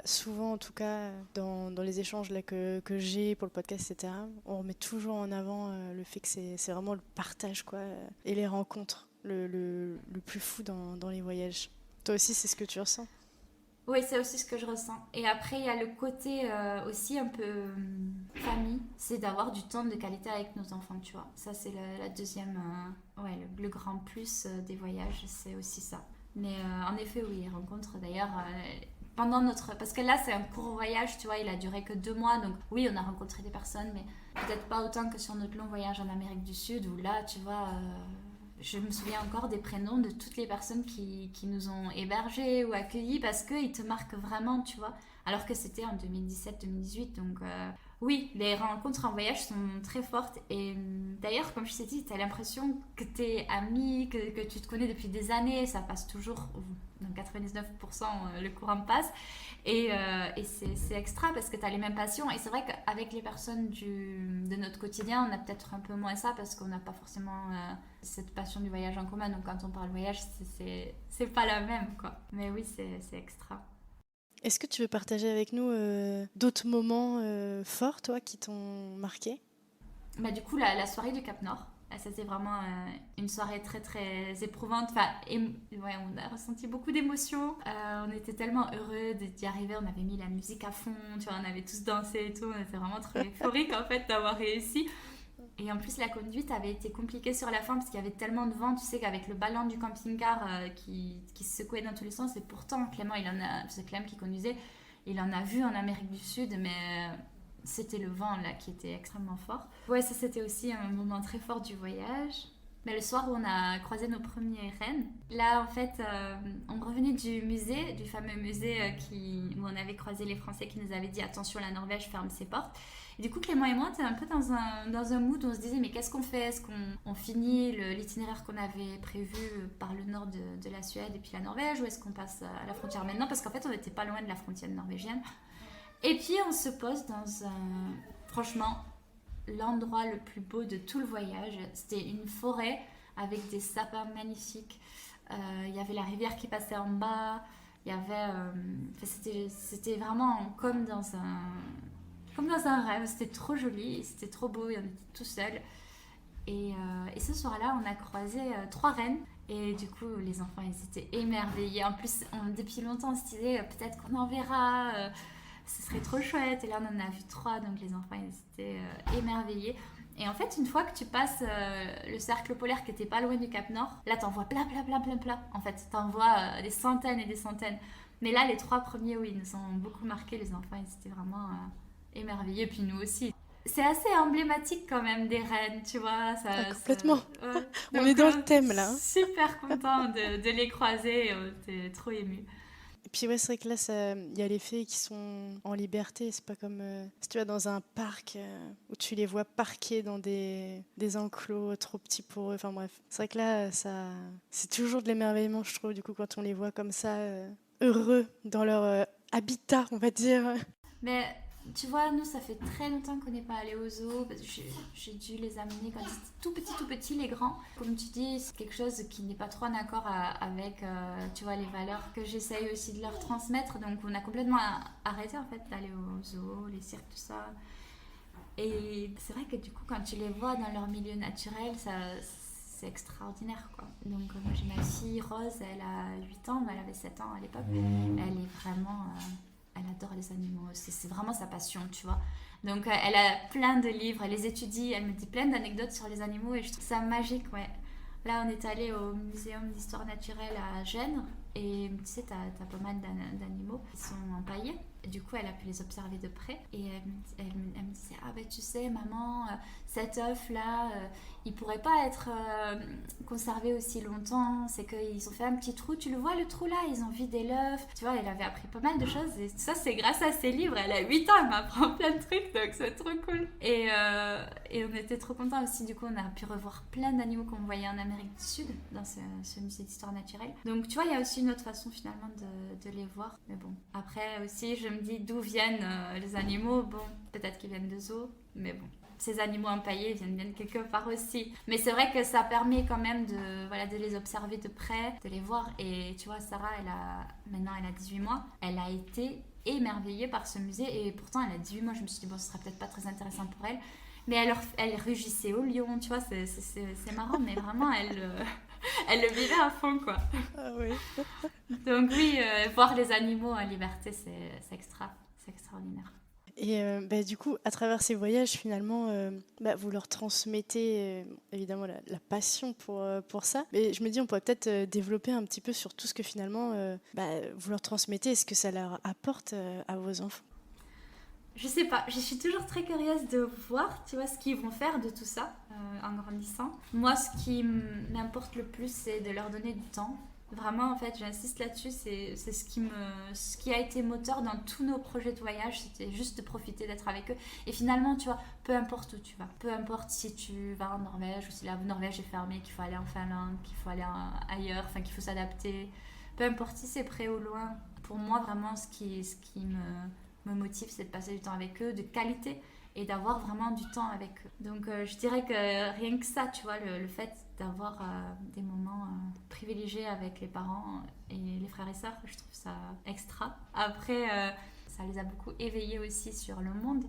souvent en tout cas, dans les échanges là, que j'ai pour le podcast, etc., on remet toujours en avant le fait que c'est vraiment le partage, quoi, et les rencontres, le plus fou dans les voyages. Toi aussi, c'est ce que tu ressens? Oui, c'est aussi ce que je ressens. Et après, il y a le côté aussi un peu famille, c'est d'avoir du temps de qualité avec nos enfants, tu vois. Ça, c'est la deuxième, le grand plus des voyages, c'est aussi ça. Mais en effet, oui, les rencontres, d'ailleurs, pendant notre... Parce que là, c'est un court voyage, tu vois, il a duré que 2 mois, donc oui, on a rencontré des personnes, mais peut-être pas autant que sur notre long voyage en Amérique du Sud, où là, tu vois... Je me souviens encore des prénoms de toutes les personnes qui nous ont hébergés ou accueillis, parce qu'ils te marquent vraiment, tu vois. Alors que c'était en 2017-2018, donc Oui, les rencontres en voyage sont très fortes et d'ailleurs, comme je t'ai dit, tu as l'impression que t'es ami, que tu te connais depuis des années, ça passe toujours, dans 99% le courant passe et c'est extra parce que tu as les mêmes passions et c'est vrai qu'avec les personnes de notre quotidien, on a peut-être un peu moins ça parce qu'on n'a pas forcément cette passion du voyage en commun, donc quand on parle voyage, c'est pas la même quoi. Mais oui, c'est extra. Est-ce que tu veux partager avec nous d'autres moments forts, toi, qui t'ont marqué? Bah, du coup, la soirée du Cap Nord, ça c'était vraiment une soirée très très éprouvante. Enfin, ouais, on a ressenti beaucoup d'émotions. On était tellement heureux d'y arriver. On avait mis la musique à fond, tu vois, on avait tous dansé et tout. On était vraiment trop euphoriques en fait d'avoir réussi. Et en plus, la conduite avait été compliquée sur la fin parce qu'il y avait tellement de vent, tu sais, qu'avec le ballon du camping-car qui se secouait dans tous les sens. Et pourtant, Clément, c'est Clem qui conduisait, il en a vu en Amérique du Sud, mais c'était le vent là qui était extrêmement fort. Ouais, ça c'était aussi un moment très fort du voyage. Mais le soir où on a croisé nos premiers rennes, là en fait, on revenait du musée, du fameux musée où on avait croisé les Français qui nous avaient dit attention, la Norvège ferme ses portes. Et du coup, Clément et moi, on était un peu dans un mood où on se disait mais qu'est-ce qu'on fait? Est-ce qu'on finit l'itinéraire qu'on avait prévu par le nord de la Suède et puis la Norvège ou est-ce qu'on passe à la frontière maintenant? Parce qu'en fait, on n'était pas loin de la frontière norvégienne. Et puis on se pose dans franchement, l'endroit le plus beau de tout le voyage. C'était une forêt avec des sapins magnifiques. Il y avait la rivière qui passait en bas. Il y avait... c'était vraiment comme dans un rêve. C'était trop joli, c'était trop beau, et on était tout seul. Et ce soir-là, on a croisé 3 rennes. Et du coup, les enfants, ils étaient émerveillés. En plus, depuis longtemps, on se disait peut-être qu'on en verra. Ce serait trop chouette. Et là, on en a vu 3, donc les enfants, ils étaient émerveillés. Et en fait, une fois que tu passes le cercle polaire qui était pas loin du Cap Nord, là, t'en vois plein, plein, plein, plein, plein. En fait, t'en vois des centaines et des centaines. Mais là, les 3 premiers, oui, ils nous ont beaucoup marqué. Les enfants, ils étaient vraiment émerveillés. Puis nous aussi. C'est assez emblématique quand même des rennes, tu vois. Ah, complètement. Ouais. On est Donc, dans le thème là. super content de les croiser. T'es trop ému. Et puis ouais, c'est vrai que là, il y a les fées qui sont en liberté. C'est pas comme si tu vas dans un parc où tu les vois parqués dans des enclos trop petits pour eux. Enfin bref, c'est vrai que là, c'est toujours de l'émerveillement, je trouve, du coup, quand on les voit comme ça, heureux dans leur habitat, on va dire. Mais tu vois, nous, ça fait très longtemps qu'on n'est pas allé au zoo. Parce que j'ai dû les amener quand ils étaient tout petits, les grands. Comme tu dis, c'est quelque chose qui n'est pas trop en accord avec, tu vois, les valeurs que j'essaye aussi de leur transmettre. Donc, on a complètement arrêté, en fait, d'aller au zoo, les cirques, tout ça. Et c'est vrai que du coup, quand tu les vois dans leur milieu naturel, c'est extraordinaire, quoi. Donc, moi, j'ai ma fille Rose, elle a 8 ans, mais elle avait 7 ans à l'époque. Elle est vraiment... elle adore les animaux, c'est vraiment sa passion, tu vois. Donc elle a plein de livres, elle les étudie, elle me dit plein d'anecdotes sur les animaux et je trouve ça magique, ouais. Là, on est allé au Muséum d'histoire naturelle à Gênes et tu sais, t'as pas mal d'animaux qui sont empaillés. Et du coup, elle a pu les observer de près et elle me disait ah ben tu sais maman, cet œuf là, il pourrait pas être conservé aussi longtemps. C'est qu'ils ont fait un petit trou, tu le vois le trou là, ils ont vidé l'œuf. Tu vois, elle avait appris pas mal de choses et ça c'est grâce à ses livres. Elle a 8 ans, elle m'apprend plein de trucs donc c'est trop cool. Et on était trop contents aussi. Du coup, on a pu revoir plein d'animaux qu'on voyait en Amérique du Sud dans ce musée d'histoire naturelle. Donc tu vois, il y a aussi une autre façon finalement de les voir. Mais bon, après aussi je me dis d'où viennent les animaux. Bon, peut-être qu'ils viennent de zoo, mais bon. Ces animaux empaillés viennent bien de quelque part aussi. Mais c'est vrai que ça permet quand même de les observer de près, de les voir. Et tu vois, Sarah, maintenant elle a 18 mois. Elle a été émerveillée par ce musée. Et pourtant, elle a 18 mois. Je me suis dit, bon, ce sera peut-être pas très intéressant pour elle. Mais elle rugissait au lion, tu vois, c'est marrant. Mais vraiment, elle le vivait à fond, quoi. Ah oui. Donc oui, voir les animaux en liberté, c'est extraordinaire. Et du coup, à travers ces voyages, finalement, vous leur transmettez évidemment la passion pour ça. Mais je me dis, on pourrait peut-être développer un petit peu sur tout ce que finalement vous leur transmettez et ce que ça leur apporte à vos enfants. Je sais pas, je suis toujours très curieuse de voir, tu vois, ce qu'ils vont faire de tout ça en grandissant. Moi, ce qui m'importe le plus, c'est de leur donner du temps. Vraiment, en fait, j'insiste là-dessus, c'est ce qui a été moteur dans tous nos projets de voyage, c'était juste de profiter d'être avec eux. Et finalement, tu vois, peu importe où tu vas, peu importe si tu vas en Norvège ou si la Norvège est fermée, qu'il faut aller en Finlande, qu'il faut aller ailleurs, enfin qu'il faut s'adapter, peu importe si c'est près ou loin, pour moi, vraiment, ce qui me motive, c'est de passer du temps avec eux, de qualité, et d'avoir vraiment du temps avec eux. Donc, je dirais que rien que ça, tu vois, le fait d'avoir des moments privilégiés avec les parents et les frères et sœurs, je trouve ça extra. Après, ça les a beaucoup éveillés aussi sur le monde.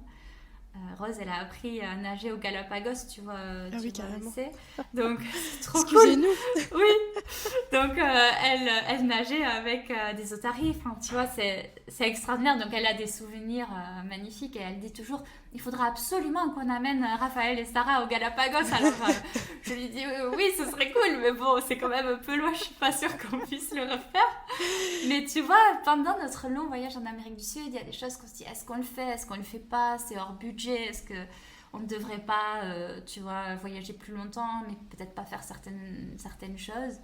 Rose, elle a appris à nager au Galapagos, tu vois, Ah oui, carrément. Donc, c'est trop cool. Excusez-nous. Oui. Donc, elle nageait avec des otaries. Enfin, tu vois, c'est extraordinaire. Donc, elle a des souvenirs magnifiques et elle dit toujours, il faudra absolument qu'on amène Raphaël et Sarah au Galapagos. Alors, je lui dis, oui, ce serait cool, mais bon, c'est quand même un peu loin. Je suis pas sûre qu'on puisse le refaire. Mais tu vois, pendant notre long voyage en Amérique du Sud, il y a des choses qu'on se dit, est-ce qu'on le fait, est-ce qu'on le fait pas, c'est hors budget, est-ce que on ne devrait pas, tu vois, voyager plus longtemps, mais peut-être pas faire certaines choses.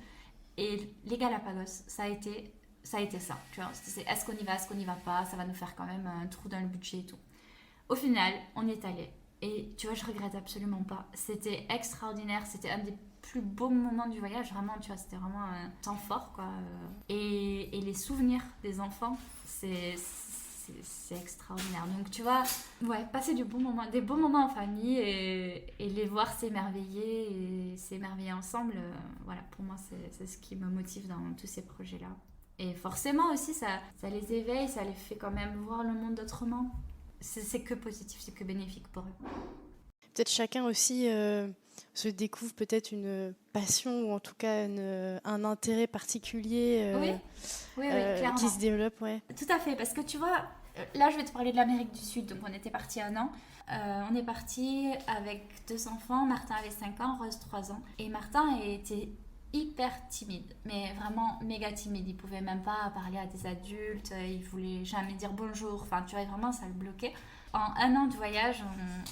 Et les Galapagos, ça a été ça, tu vois. Est-ce qu'on y va, est-ce qu'on n'y va pas, ça va nous faire quand même un trou dans le budget et tout. Au final, on y est allé. Et tu vois, je regrette absolument pas. C'était extraordinaire, c'était un des plus beaux moments du voyage, vraiment, tu vois, c'était vraiment un temps fort, quoi. Et les souvenirs des enfants, c'est extraordinaire. Donc, tu vois, ouais, passer des bons moments en famille et les voir s'émerveiller et s'émerveiller ensemble, voilà, pour moi, c'est ce qui me motive dans tous ces projets-là. Et forcément aussi, ça les éveille, ça les fait quand même voir le monde autrement. C'est que positif, c'est que bénéfique pour eux. Peut-être chacun aussi se découvre peut-être une passion ou en tout cas un intérêt particulier oui, clairement. qui se développe, ouais. Tout à fait, parce que tu vois, là je vais te parler de l'Amérique du Sud, donc on était partis 1 an. On est parti avec 2 enfants, Martin avait 5 ans, Rose 3 ans. Et Martin était hyper timide, mais vraiment méga timide. Il pouvait même pas parler à des adultes, il voulait jamais dire bonjour, enfin tu vois, vraiment ça le bloquait. En 1 an de voyage,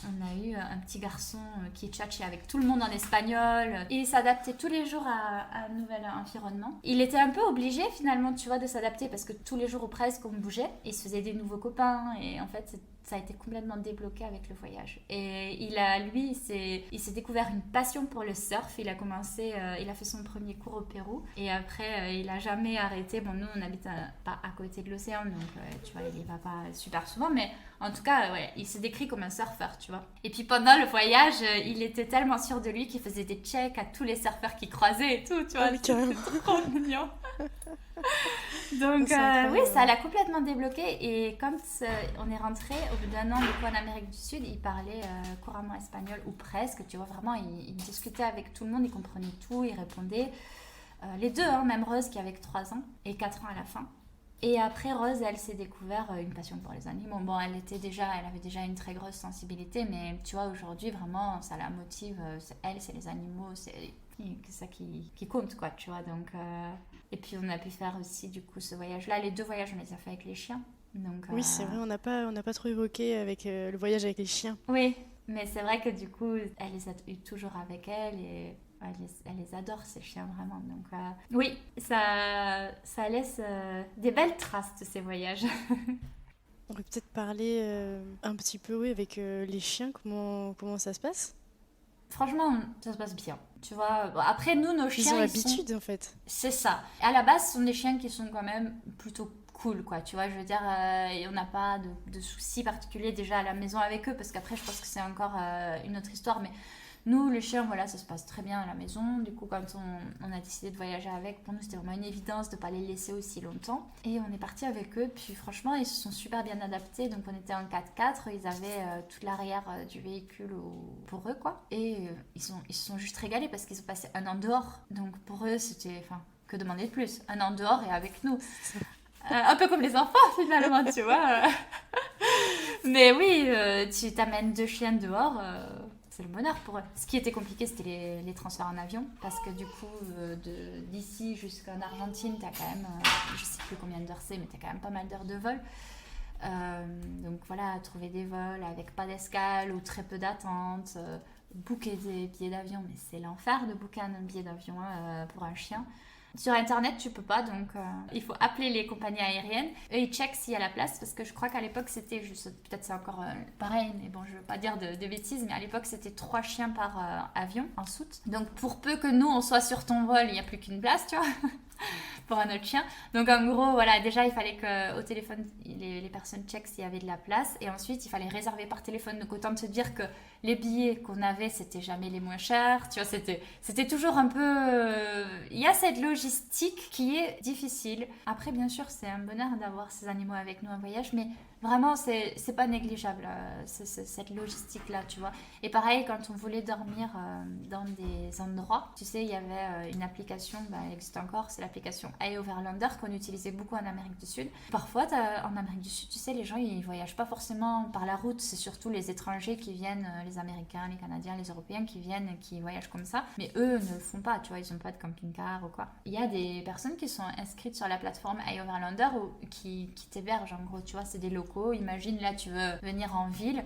on a eu un petit garçon qui tchatchait avec tout le monde en espagnol. Il s'adaptait tous les jours à un nouvel environnement. Il était un peu obligé finalement, tu vois, de s'adapter parce que tous les jours ou presque on bougeait. Il se faisait des nouveaux copains et en fait ça a été complètement débloqué avec le voyage. Et il s'est découvert une passion pour le surf. Il a fait son premier cours au Pérou et après il a jamais arrêté. Bon, nous on habite pas à côté de l'océan, donc tu vois, il y va pas super souvent, mais en tout cas, ouais, il s'est décrit comme un surfeur, tu vois. Et puis pendant le voyage, il était tellement sûr de lui qu'il faisait des checks à tous les surfeurs qu'il croisait et tout, tu vois. C'était trop mignon. Donc oui, ça l'a complètement débloqué. Et quand on est rentré, au bout d'1 an du coup en Amérique du Sud, il parlait couramment espagnol, ou presque, tu vois, vraiment, il discutait avec tout le monde, il comprenait tout, il répondait. Les deux, hein, même Rose qui avait 3 ans et 4 ans à la fin. Et après, Rose, elle s'est découvert une passion pour les animaux. Bon, elle avait déjà une très grosse sensibilité, mais tu vois, aujourd'hui, vraiment, ça la motive. C'est les animaux, c'est ça qui compte, quoi, tu vois. Donc, et puis, on a pu faire aussi, du coup, ce voyage-là. Les 2 voyages, on les a fait avec les chiens. Donc, oui, c'est vrai, on n'a pas trop évoqué avec le voyage avec les chiens. Oui, mais c'est vrai que du coup, elle les a eu toujours avec elle et elle les adore, ces chiens, vraiment. Donc, oui, ça laisse des belles traces de ces voyages. On peut peut-être parler un petit peu, oui, avec les chiens, comment ça se passe? Franchement, ça se passe bien. Tu vois, bon, après, nous, nos chiens. Ils ont l'habitude, en fait. C'est ça. À la base, ce sont des chiens qui sont quand même plutôt cool, quoi. Tu vois, je veux dire, on n'a pas de soucis particuliers déjà à la maison avec eux, parce qu'après, je pense que c'est encore une autre histoire, mais nous, les chiens, voilà, ça se passe très bien à la maison. Du coup, quand on a décidé de voyager avec, pour nous, c'était vraiment une évidence de ne pas les laisser aussi longtemps. Et on est parti avec eux. Puis franchement, ils se sont super bien adaptés. Donc, on était en 4x4. Ils avaient toute l'arrière du véhicule pour eux, quoi. Et ils se sont juste régalés parce qu'ils ont passé 1 an dehors. Donc, pour eux, c'était... Enfin, que demander de plus? 1 an dehors et avec nous. Un peu comme les enfants, finalement, tu vois. Mais oui, tu t'amènes 2 chiens dehors... c'est le bonheur pour eux. Ce qui était compliqué, c'était les transferts en avion. Parce que du coup, d'ici jusqu'en Argentine, t'as quand même, je sais plus combien d'heures c'est, mais t'as quand même pas mal d'heures de vol. Donc voilà, trouver des vols avec pas d'escale ou très peu d'attente, booker des billets d'avion, mais c'est l'enfer de booker un billet d'avion pour un chien. Sur Internet, tu peux pas, donc il faut appeler les compagnies aériennes. Eux, ils checkent s'il y a la place, parce que je crois qu'à l'époque, c'était juste, peut-être c'est encore pareil, mais bon, je veux pas dire de bêtises, mais à l'époque, c'était 3 chiens par avion en soute. Donc, pour peu que nous, on soit sur ton vol, il n'y a plus qu'une place, tu vois, pour un autre chien. Donc, en gros, voilà, déjà, il fallait qu'au téléphone, les personnes checkent s'il y avait de la place, et ensuite, il fallait réserver par téléphone. Donc, autant te dire que les billets qu'on avait, c'était jamais les moins chers, tu vois, c'était toujours un peu... Il y a cette logistique qui est difficile. Après, bien sûr, c'est un bonheur d'avoir ces animaux avec nous en voyage, mais vraiment, c'est pas négligeable, cette logistique-là, tu vois. Et pareil, quand on voulait dormir dans des endroits, tu sais, il y avait une application, elle existe encore, c'est l'application iOverlander qu'on utilisait beaucoup en Amérique du Sud. Parfois, en Amérique du Sud, tu sais, les gens, ils voyagent pas forcément par la route, c'est surtout les étrangers qui viennent, les Américains, les Canadiens, les Européens qui viennent, qui voyagent comme ça. Mais eux ne le font pas, tu vois, ils n'ont pas de camping-car ou quoi. Il y a des personnes qui sont inscrites sur la plateforme iOverlander qui t'hébergent, en gros, tu vois, c'est des locaux. Imagine, là, tu veux venir en ville,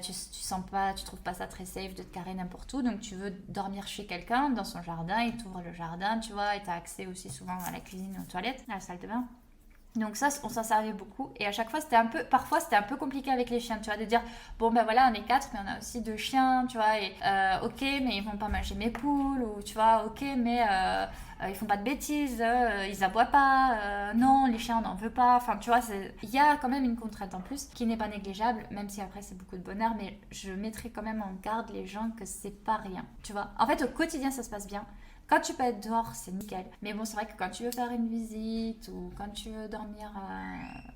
tu sens pas, tu trouves pas ça très safe de te carrer n'importe où, donc tu veux dormir chez quelqu'un, dans son jardin, il t'ouvre le jardin, tu vois, et t'as accès aussi souvent à la cuisine, aux toilettes, à la salle de bain. Donc ça, on s'en servait beaucoup. Et à chaque fois, parfois, c'était un peu compliqué avec les chiens, tu vois, de dire, bon, voilà, on est 4, mais on a aussi 2 chiens, tu vois, et ok, mais ils vont pas manger mes poules, ou tu vois, ok, mais ils font pas de bêtises, ils aboient pas, non, les chiens, on n'en veut pas. Enfin, tu vois, il y a quand même une contrainte en plus qui n'est pas négligeable, même si après, c'est beaucoup de bonheur, mais je mettrai quand même en garde les gens que c'est pas rien, tu vois. En fait, au quotidien, ça se passe bien. Quand tu peux être dehors, c'est nickel. Mais bon, c'est vrai que quand tu veux faire une visite ou quand tu veux dormir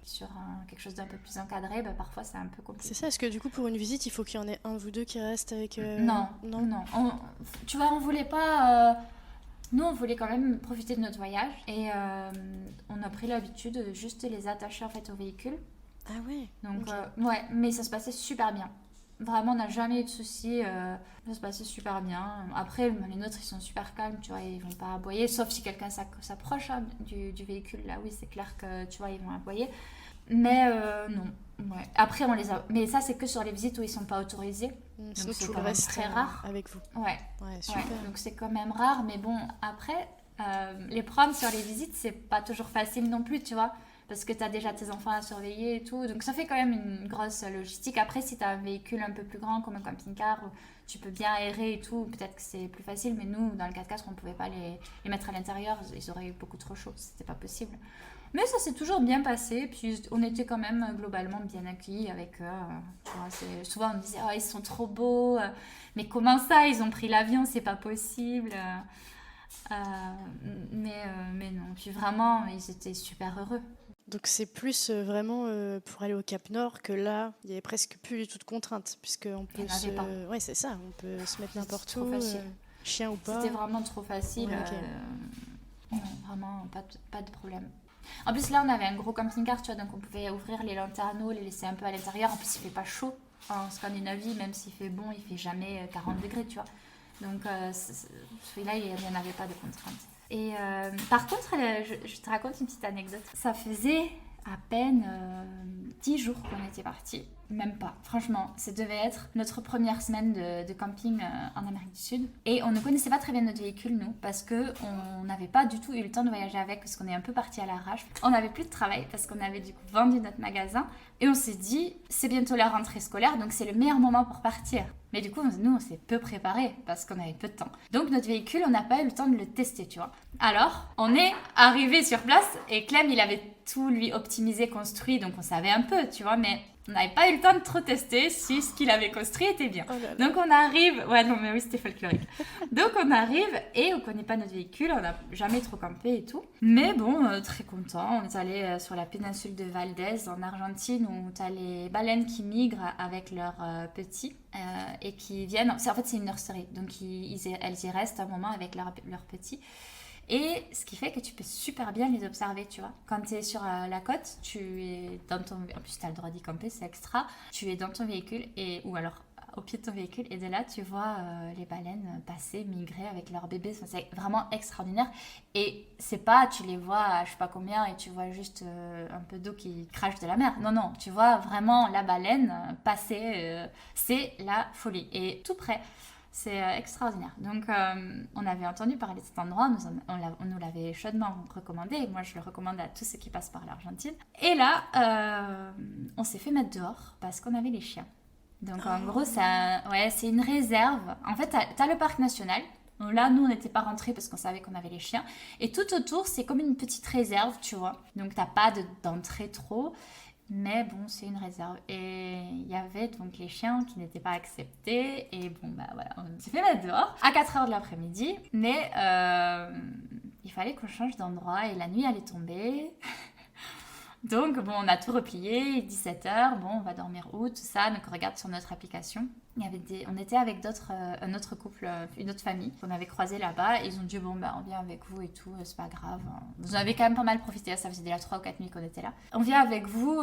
sur quelque chose d'un peu plus encadré, parfois c'est un peu compliqué. C'est ça, est-ce que du coup pour une visite, il faut qu'il y en ait un ou deux qui restent avec... Non. Tu vois, on voulait pas... Nous, on voulait quand même profiter de notre voyage et on a pris l'habitude de juste les attacher en fait au véhicule. Ah ouais. Donc, okay. ouais, mais ça se passait super bien. Vraiment, on n'a jamais eu de soucis. Ça se passait super bien. Après, les nôtres, ils sont super calmes, tu vois, ils vont pas aboyer. Sauf si quelqu'un s'approche du véhicule. Là, oui, c'est clair que, tu vois, ils vont aboyer. Mais non. Ouais. Après, on les a... Mais ça, c'est que sur les visites où ils sont pas autorisés. Donc, c'est tout quand le même reste très rare. avec vous. Ouais. Super. Ouais. Donc, c'est quand même rare. Mais bon, après, les programmes sur les visites, c'est pas toujours facile non plus, tu vois. Parce que tu as déjà tes enfants à surveiller et tout. Donc ça fait quand même une grosse logistique. Après, si tu as un véhicule un peu plus grand comme un camping-car, tu peux bien aérer et tout, peut-être que c'est plus facile. Mais nous, dans le 4x4, on ne pouvait pas les mettre à l'intérieur. Ils auraient eu beaucoup trop chaud. C'était pas possible. Mais ça s'est toujours bien passé. Puis on était quand même globalement bien accueillis avec eux. Tu vois, souvent on me disait, oh, ils sont trop beaux. Mais comment ça, ils ont pris l'avion, c'est pas possible. Mais non. Puis vraiment, ils étaient super heureux. Donc c'est plus vraiment pour aller au Cap Nord que là, il n'y avait presque plus du tout de contraintes, puisqu'on peut Ouais, c'est ça, on peut se mettre n'importe où, chien ou pas. C'était vraiment trop facile. Ouais, okay. Non, vraiment, pas de problème. En plus, là, on avait un gros camping-car, tu vois, donc on pouvait ouvrir les lanterneaux, les laisser un peu à l'intérieur. En plus, il fait pas chaud en Scandinavie, même s'il fait bon, il fait jamais 40 degrés, tu vois. Donc, celui-là, il n'y en avait pas de contraintes. Et par contre, je te raconte une petite anecdote. Ça faisait à peine 10 jours qu'on était partis. Même pas. Franchement, ça devait être notre première semaine de camping en Amérique du Sud. Et on ne connaissait pas très bien notre véhicule, nous, parce qu'on n'avait pas du tout eu le temps de voyager avec, parce qu'on est un peu parti à l'arrache. On n'avait plus de travail, parce qu'on avait du coup vendu notre magasin. Et on s'est dit, c'est bientôt la rentrée scolaire, donc c'est le meilleur moment pour partir. Mais du coup, nous, on s'est peu préparé, parce qu'on avait peu de temps. Donc notre véhicule, on n'a pas eu le temps de le tester, tu vois. Alors, on est arrivé sur place, et Clem, il avait tout, lui, optimisé, construit, donc on savait un peu, tu vois, mais... On n'avait pas eu le temps de trop tester si ce qu'il avait construit était bien. Oh là là. Donc on arrive... Ouais, non, mais oui, c'était folklorique. Donc on arrive et on ne connaît pas notre véhicule, on n'a jamais trop campé et tout. Mais bon, très content. On est allé sur la péninsule de Valdez, en Argentine, où tu as les baleines qui migrent avec leurs petits et qui viennent... En fait, c'est une nurserie, donc elles y restent un moment avec leurs petits. Et ce qui fait que tu peux super bien les observer, tu vois. Quand tu es sur la côte, tu es dans ton... En plus, tu as le droit d'y camper, c'est extra. Tu es dans ton véhicule, ou alors au pied de ton véhicule, et de là, tu vois les baleines passer, migrer avec leurs bébés. Enfin, c'est vraiment extraordinaire. Et c'est pas, tu les vois à je sais pas combien, et tu vois juste un peu d'eau qui crache de la mer. Non, non, tu vois vraiment la baleine passer. C'est la folie. Et tout près C'est extraordinaire. Donc, on avait entendu parler de cet endroit, on nous l'avait chaudement recommandé. Moi, je le recommande à tous ceux qui passent par l'Argentine. Et là, on s'est fait mettre dehors parce qu'on avait les chiens. Donc, en gros, c'est une réserve. En fait, t'as le parc national. Donc là, nous, on n'était pas rentrés parce qu'on savait qu'on avait les chiens. Et tout autour, c'est comme une petite réserve, tu vois. Donc, t'as pas d'entrée trop. Mais bon, c'est une réserve. Et il y avait donc les chiens qui n'étaient pas acceptés. Et bon, bah voilà, on s'est fait mettre dehors à 4h de l'après-midi. Mais il fallait qu'on change d'endroit et la nuit allait tomber. Donc, bon, on a tout replié, 17h, bon, on va dormir où, tout ça. Donc, on regarde sur notre application. On était avec un autre couple, une autre famille qu'on avait croisé là-bas. Et ils ont dit, bon, bah, on vient avec vous et tout, c'est pas grave. Vous en avez quand même pas mal profité, ça faisait déjà 3 ou 4 nuits qu'on était là. On vient avec vous,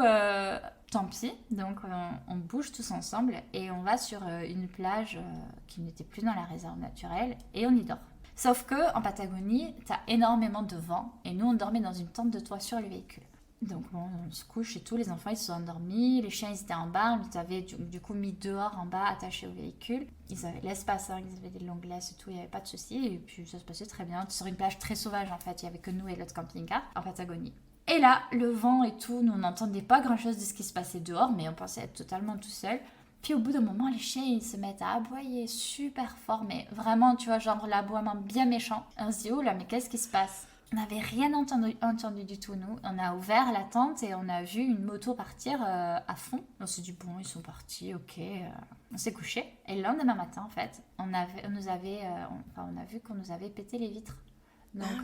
tant pis. Donc, on bouge tous ensemble et on va sur une plage qui n'était plus dans la réserve naturelle et on y dort. Sauf que en Patagonie, t'as énormément de vent et nous, on dormait dans une tente de toit sur le véhicule. Donc bon, on se couche et tout, les enfants ils se sont endormis, les chiens ils étaient en bas, ils avaient du coup mis dehors en bas attachés au véhicule. Ils avaient l'espace, hein, ils avaient des longues laisses et tout, il n'y avait pas de souci et puis ça se passait très bien. Sur une plage très sauvage en fait, il n'y avait que nous et l'autre camping-car en Patagonie. Et là, le vent et tout, nous on n'entendait pas grand chose de ce qui se passait dehors, mais on pensait être totalement tout seul. Puis au bout d'un moment, les chiens ils se mettent à aboyer super fort, mais vraiment tu vois, genre l'aboiement bien méchant. On se dit, oh là, mais qu'est-ce qui se passe ? On n'avait rien entendu du tout, nous. On a ouvert la tente et on a vu une moto partir à fond. On s'est dit, bon, ils sont partis, ok. On s'est couché. Et le lendemain matin, en fait, on a vu qu'on nous avait pété les vitres. Donc,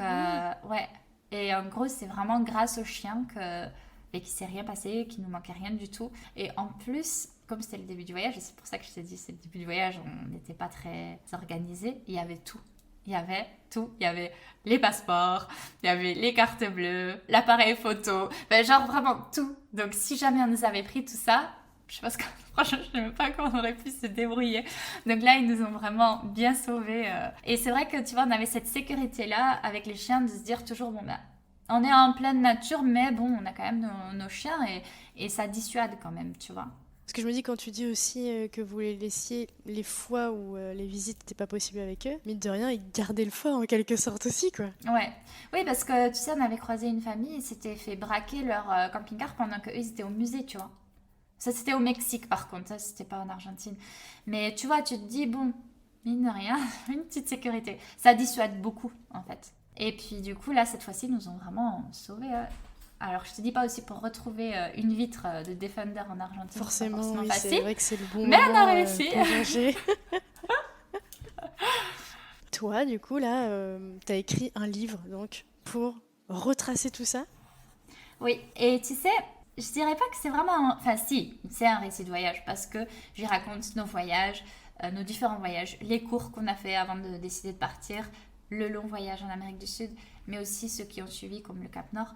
ouais. Et en gros, c'est vraiment grâce aux chiens qu'il ne s'est rien passé, qu'il ne nous manquait rien du tout. Et en plus, comme c'était le début du voyage, et c'est pour ça que je t'ai dit, c'est le début du voyage, on n'était pas très organisés, il y avait tout. Il y avait tout. Il y avait les passeports, il y avait les cartes bleues, l'appareil photo, enfin, genre vraiment tout. Donc si jamais on nous avait pris tout ça, je pense que franchement, je ne sais même pas comment on aurait pu se débrouiller. Donc là, ils nous ont vraiment bien sauvés. Et c'est vrai que tu vois, on avait cette sécurité-là avec les chiens de se dire toujours, bon ben, on est en pleine nature, mais bon, on a quand même nos chiens et ça dissuade quand même, tu vois. Parce que je me dis, quand tu dis aussi que vous les laissiez les fois où les visites n'étaient pas possibles avec eux, mine de rien, ils gardaient le fort en quelque sorte aussi, quoi. Ouais. Oui, parce que tu sais, on avait croisé une famille, ils s'étaient fait braquer leur camping-car pendant qu'eux, ils étaient au musée, tu vois. Ça, c'était au Mexique, par contre, ça, c'était pas en Argentine. Mais tu vois, tu te dis, bon, mine de rien, une petite sécurité. Ça dissuade beaucoup, en fait. Et puis, du coup, là, cette fois-ci, ils nous ont vraiment sauvés. Alors, je te dis pas aussi pour retrouver une vitre de Defender en Argentine. Forcément, oui, facile. c'est vrai que c'est le bon mais moment. Mais on a réussi. Pour manger. Toi, du coup, là, t'as écrit un livre, donc, pour retracer tout ça. Oui, et tu sais, je dirais pas que c'est vraiment... Enfin, si, c'est un récit de voyage, parce que j'y raconte nos voyages, nos différents voyages, les cours qu'on a fait avant de décider de partir, le long voyage en Amérique du Sud, mais aussi ceux qui ont suivi, comme le Cap Nord.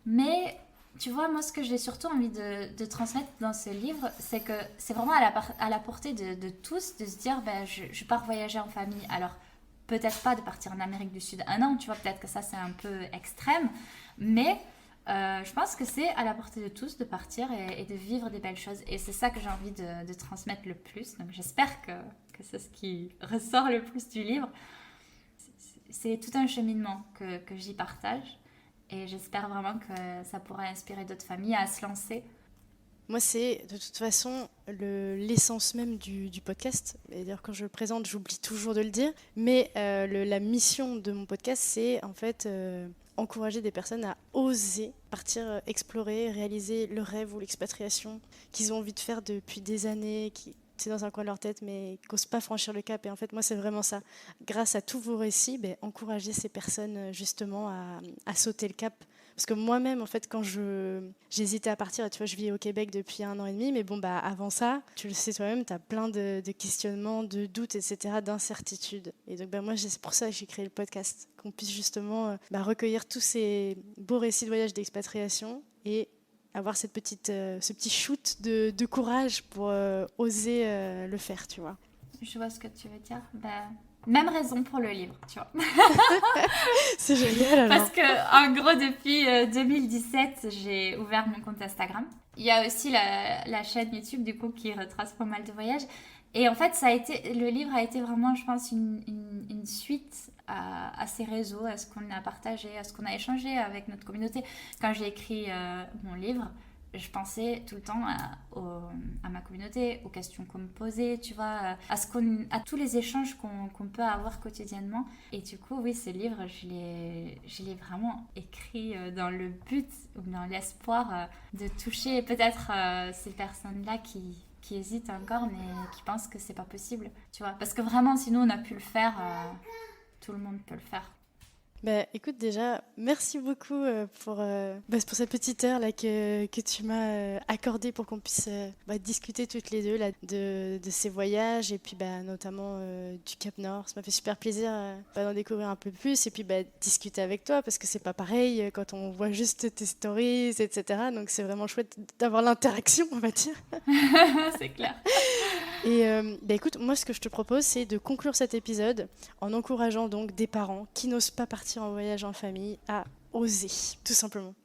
Mais tu vois, moi, ce que j'ai surtout envie de transmettre dans ce livre, c'est que c'est vraiment à la portée de tous, de se dire, ben, je pars voyager en famille. Alors, peut-être pas de partir en Amérique du Sud 1 an, tu vois, peut-être que ça, c'est un peu extrême. Mais je pense que c'est à la portée de tous de partir et de vivre des belles choses. Et c'est ça que j'ai envie de transmettre le plus. Donc, j'espère que c'est ce qui ressort le plus du livre. C'est tout un cheminement que j'y partage. Et j'espère vraiment que ça pourra inspirer d'autres familles à se lancer. Moi, c'est de toute façon l'essence même du podcast. Et d'ailleurs, quand je le présente, j'oublie toujours de le dire. Mais la mission de mon podcast, c'est en fait encourager des personnes à oser partir explorer, réaliser le rêve ou l'expatriation qu'ils ont envie de faire depuis des années, qui c'est dans un coin de leur tête, mais qui n'osent pas franchir le cap. Et en fait, moi, c'est vraiment ça. Grâce à tous vos récits, encourager ces personnes justement à sauter le cap. Parce que moi-même, en fait, quand j'hésitais à partir, tu vois, je vis au Québec depuis 1 an et demi, mais bon, avant ça, tu le sais toi-même, tu as plein de questionnements, de doutes, etc., d'incertitudes. Et donc, moi, c'est pour ça que j'ai créé le podcast, qu'on puisse justement recueillir tous ces beaux récits de voyage d'expatriation et avoir ce petit shoot de courage pour oser le faire, tu vois. Je vois ce que tu veux dire. Même raison pour le livre, tu vois. C'est génial alors. Parce que, en gros, depuis 2017, j'ai ouvert mon compte Instagram. Il y a aussi la chaîne YouTube, du coup, qui retrace pas mal de voyages. Et en fait, le livre a été vraiment, je pense, une suite à ces réseaux, à ce qu'on a partagé, à ce qu'on a échangé avec notre communauté. Quand j'ai écrit mon livre, je pensais tout le temps à ma communauté, aux questions qu'on me posait, tu vois, à tous les échanges qu'on peut avoir quotidiennement. Et du coup, oui, ce livre, je l'ai vraiment écrit dans le but ou dans l'espoir de toucher peut-être ces personnes-là qui hésitent encore, mais qui pensent que c'est pas possible, tu vois. Parce que vraiment, si nous, on a pu le faire, tout le monde peut le faire. Bah, écoute, déjà, merci beaucoup pour cette petite heure là, que tu m'as accordée pour qu'on puisse discuter toutes les deux là, de ces voyages et puis notamment du Cap Nord. Ça m'a fait super plaisir d'en découvrir un peu plus et puis discuter avec toi parce que c'est pas pareil quand on voit juste tes stories, etc. Donc c'est vraiment chouette d'avoir l'interaction, on va dire. C'est clair. Et écoute, moi ce que je te propose, c'est de conclure cet épisode en encourageant donc des parents qui n'osent pas partir en voyage en famille à oser, tout simplement.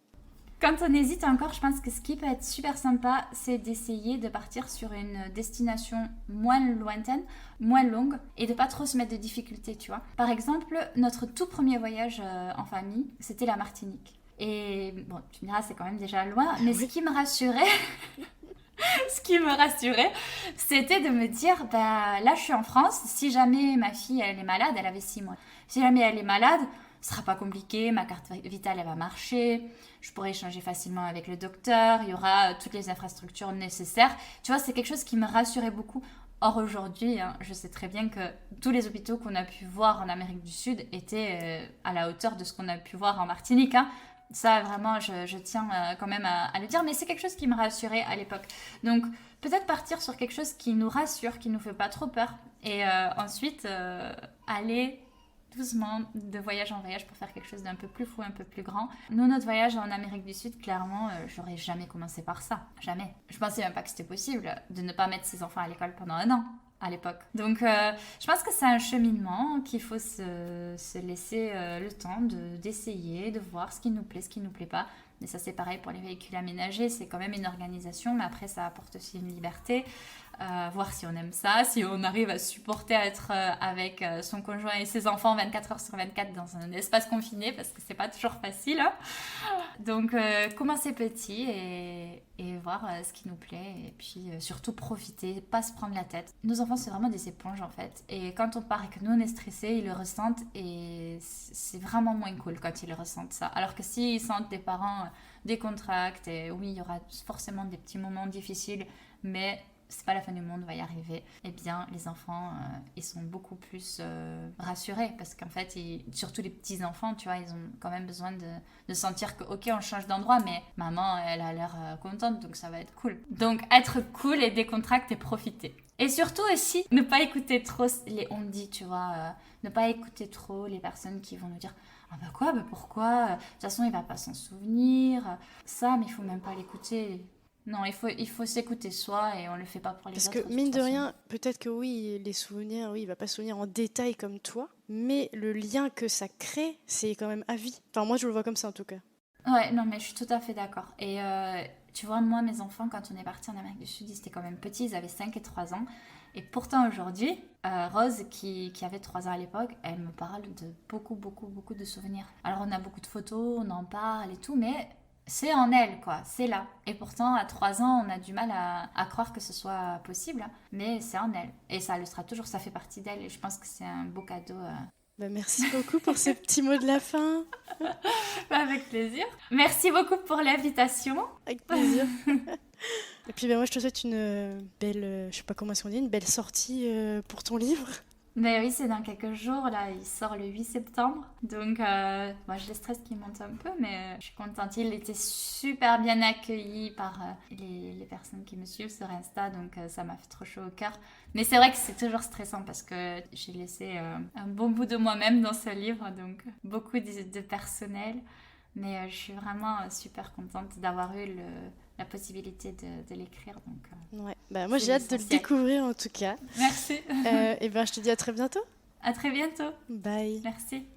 Quand on hésite encore, je pense que ce qui peut être super sympa, c'est d'essayer de partir sur une destination moins lointaine, moins longue, et de pas trop se mettre de difficultés, tu vois. Par exemple, notre tout premier voyage en famille, c'était la Martinique. Et bon, tu me diras, c'est quand même déjà loin, mais oui. Ce qui me rassurait... Ce qui me rassurait, c'était de me dire, là je suis en France, si jamais ma fille elle est malade, elle avait 6 mois, si jamais elle est malade, ce sera pas compliqué, ma carte vitale elle va marcher, je pourrai échanger facilement avec le docteur, il y aura toutes les infrastructures nécessaires. Tu vois, c'est quelque chose qui me rassurait beaucoup. Or aujourd'hui, je sais très bien que tous les hôpitaux qu'on a pu voir en Amérique du Sud étaient à la hauteur de ce qu'on a pu voir en Martinique. Ça, vraiment, je tiens quand même à le dire, mais c'est quelque chose qui me rassurait à l'époque. Donc, peut-être partir sur quelque chose qui nous rassure, qui nous fait pas trop peur, et ensuite aller doucement de voyage en voyage pour faire quelque chose d'un peu plus fou, un peu plus grand. Nous, notre voyage en Amérique du Sud, clairement, j'aurais jamais commencé par ça. Jamais. Je pensais même pas que c'était possible de ne pas mettre ses enfants à l'école pendant 1 an. À l'époque. Donc, je pense que c'est un cheminement qu'il faut se laisser le temps d'essayer, de voir ce qui nous plaît, ce qui nous plaît pas. Mais ça, c'est pareil pour les véhicules aménagés. C'est quand même une organisation, mais après, ça apporte aussi une liberté. Voir si on aime ça, si on arrive à supporter être avec son conjoint et ses enfants 24 heures sur 24 dans un espace confiné, parce que c'est pas toujours facile. Donc, commencer petit et voir ce qui nous plaît, et puis surtout profiter, pas se prendre la tête. Nos enfants, c'est vraiment des éponges en fait, et quand on part et que nous on est stressés, ils le ressentent, et c'est vraiment moins cool quand ils le ressentent ça. Alors que s'ils sentent des parents décontractés, et oui, il y aura forcément des petits moments difficiles, mais c'est pas la fin du monde, on va y arriver. Eh bien, les enfants, ils sont beaucoup plus rassurés parce qu'en fait, surtout les petits enfants, tu vois, ils ont quand même besoin de sentir que, ok, on change d'endroit, mais maman, elle a l'air contente, donc ça va être cool. Donc, être cool et décontracté et profiter. Et surtout aussi, ne pas écouter trop les on-dit, tu vois, ne pas écouter trop les personnes qui vont nous dire ah bah quoi, bah pourquoi, de toute façon, il va pas s'en souvenir, ça, mais il faut même pas l'écouter. Non, il faut s'écouter soi et on le fait pas pour les Parce autres. que mine de rien, peut-être que oui, les souvenirs, oui, il va pas se souvenir en détail comme toi, mais le lien que ça crée, c'est quand même à vie. Enfin, moi, je le vois comme ça en tout cas. Ouais, non, mais je suis tout à fait d'accord. Et tu vois, moi, mes enfants, quand on est parti en Amérique du Sud, ils étaient quand même petits, ils avaient 5 et 3 ans. Et pourtant, aujourd'hui, Rose, qui avait 3 ans à l'époque, elle me parle de beaucoup, beaucoup, beaucoup de souvenirs. Alors, on a beaucoup de photos, on en parle et tout, mais c'est en elle, quoi, c'est là. Et pourtant, à 3 ans, on a du mal à croire que ce soit possible, mais c'est en elle. Et ça le sera toujours, ça fait partie d'elle, et je pense que c'est un beau cadeau. Merci beaucoup pour ces petits mots de la fin. Avec plaisir. Merci beaucoup pour l'invitation. Avec plaisir. Et puis moi, je te souhaite une belle, je sais pas comment on dit, une belle sortie pour ton livre. Mais oui, c'est dans quelques jours, là, il sort le 8 septembre. Donc, moi, j'ai le stress qui monte un peu, mais je suis contente. Il était super bien accueilli par les personnes qui me suivent sur Insta, donc ça m'a fait trop chaud au cœur. Mais c'est vrai que c'est toujours stressant parce que j'ai laissé un bon bout de moi-même dans ce livre, donc beaucoup de personnel. Mais je suis vraiment super contente d'avoir eu la possibilité de l'écrire. Donc, ouais. Moi, j'ai hâte de le découvrir en tout cas. Merci. Et je te dis à très bientôt. À très bientôt. Bye. Merci.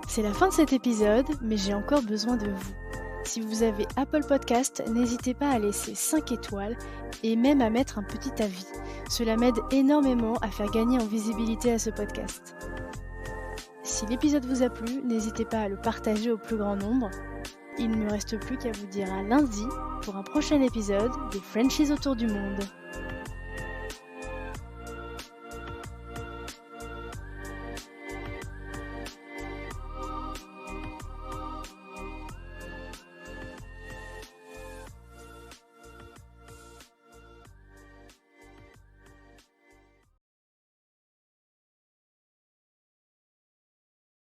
C'est la fin de cet épisode, mais j'ai encore besoin de vous. Si vous avez Apple Podcast, n'hésitez pas à laisser 5 étoiles et même à mettre un petit avis. Cela m'aide énormément à faire gagner en visibilité à ce podcast. Si l'épisode vous a plu, n'hésitez pas à le partager au plus grand nombre. Il ne me reste plus qu'à vous dire à lundi pour un prochain épisode des Frenchies autour du monde.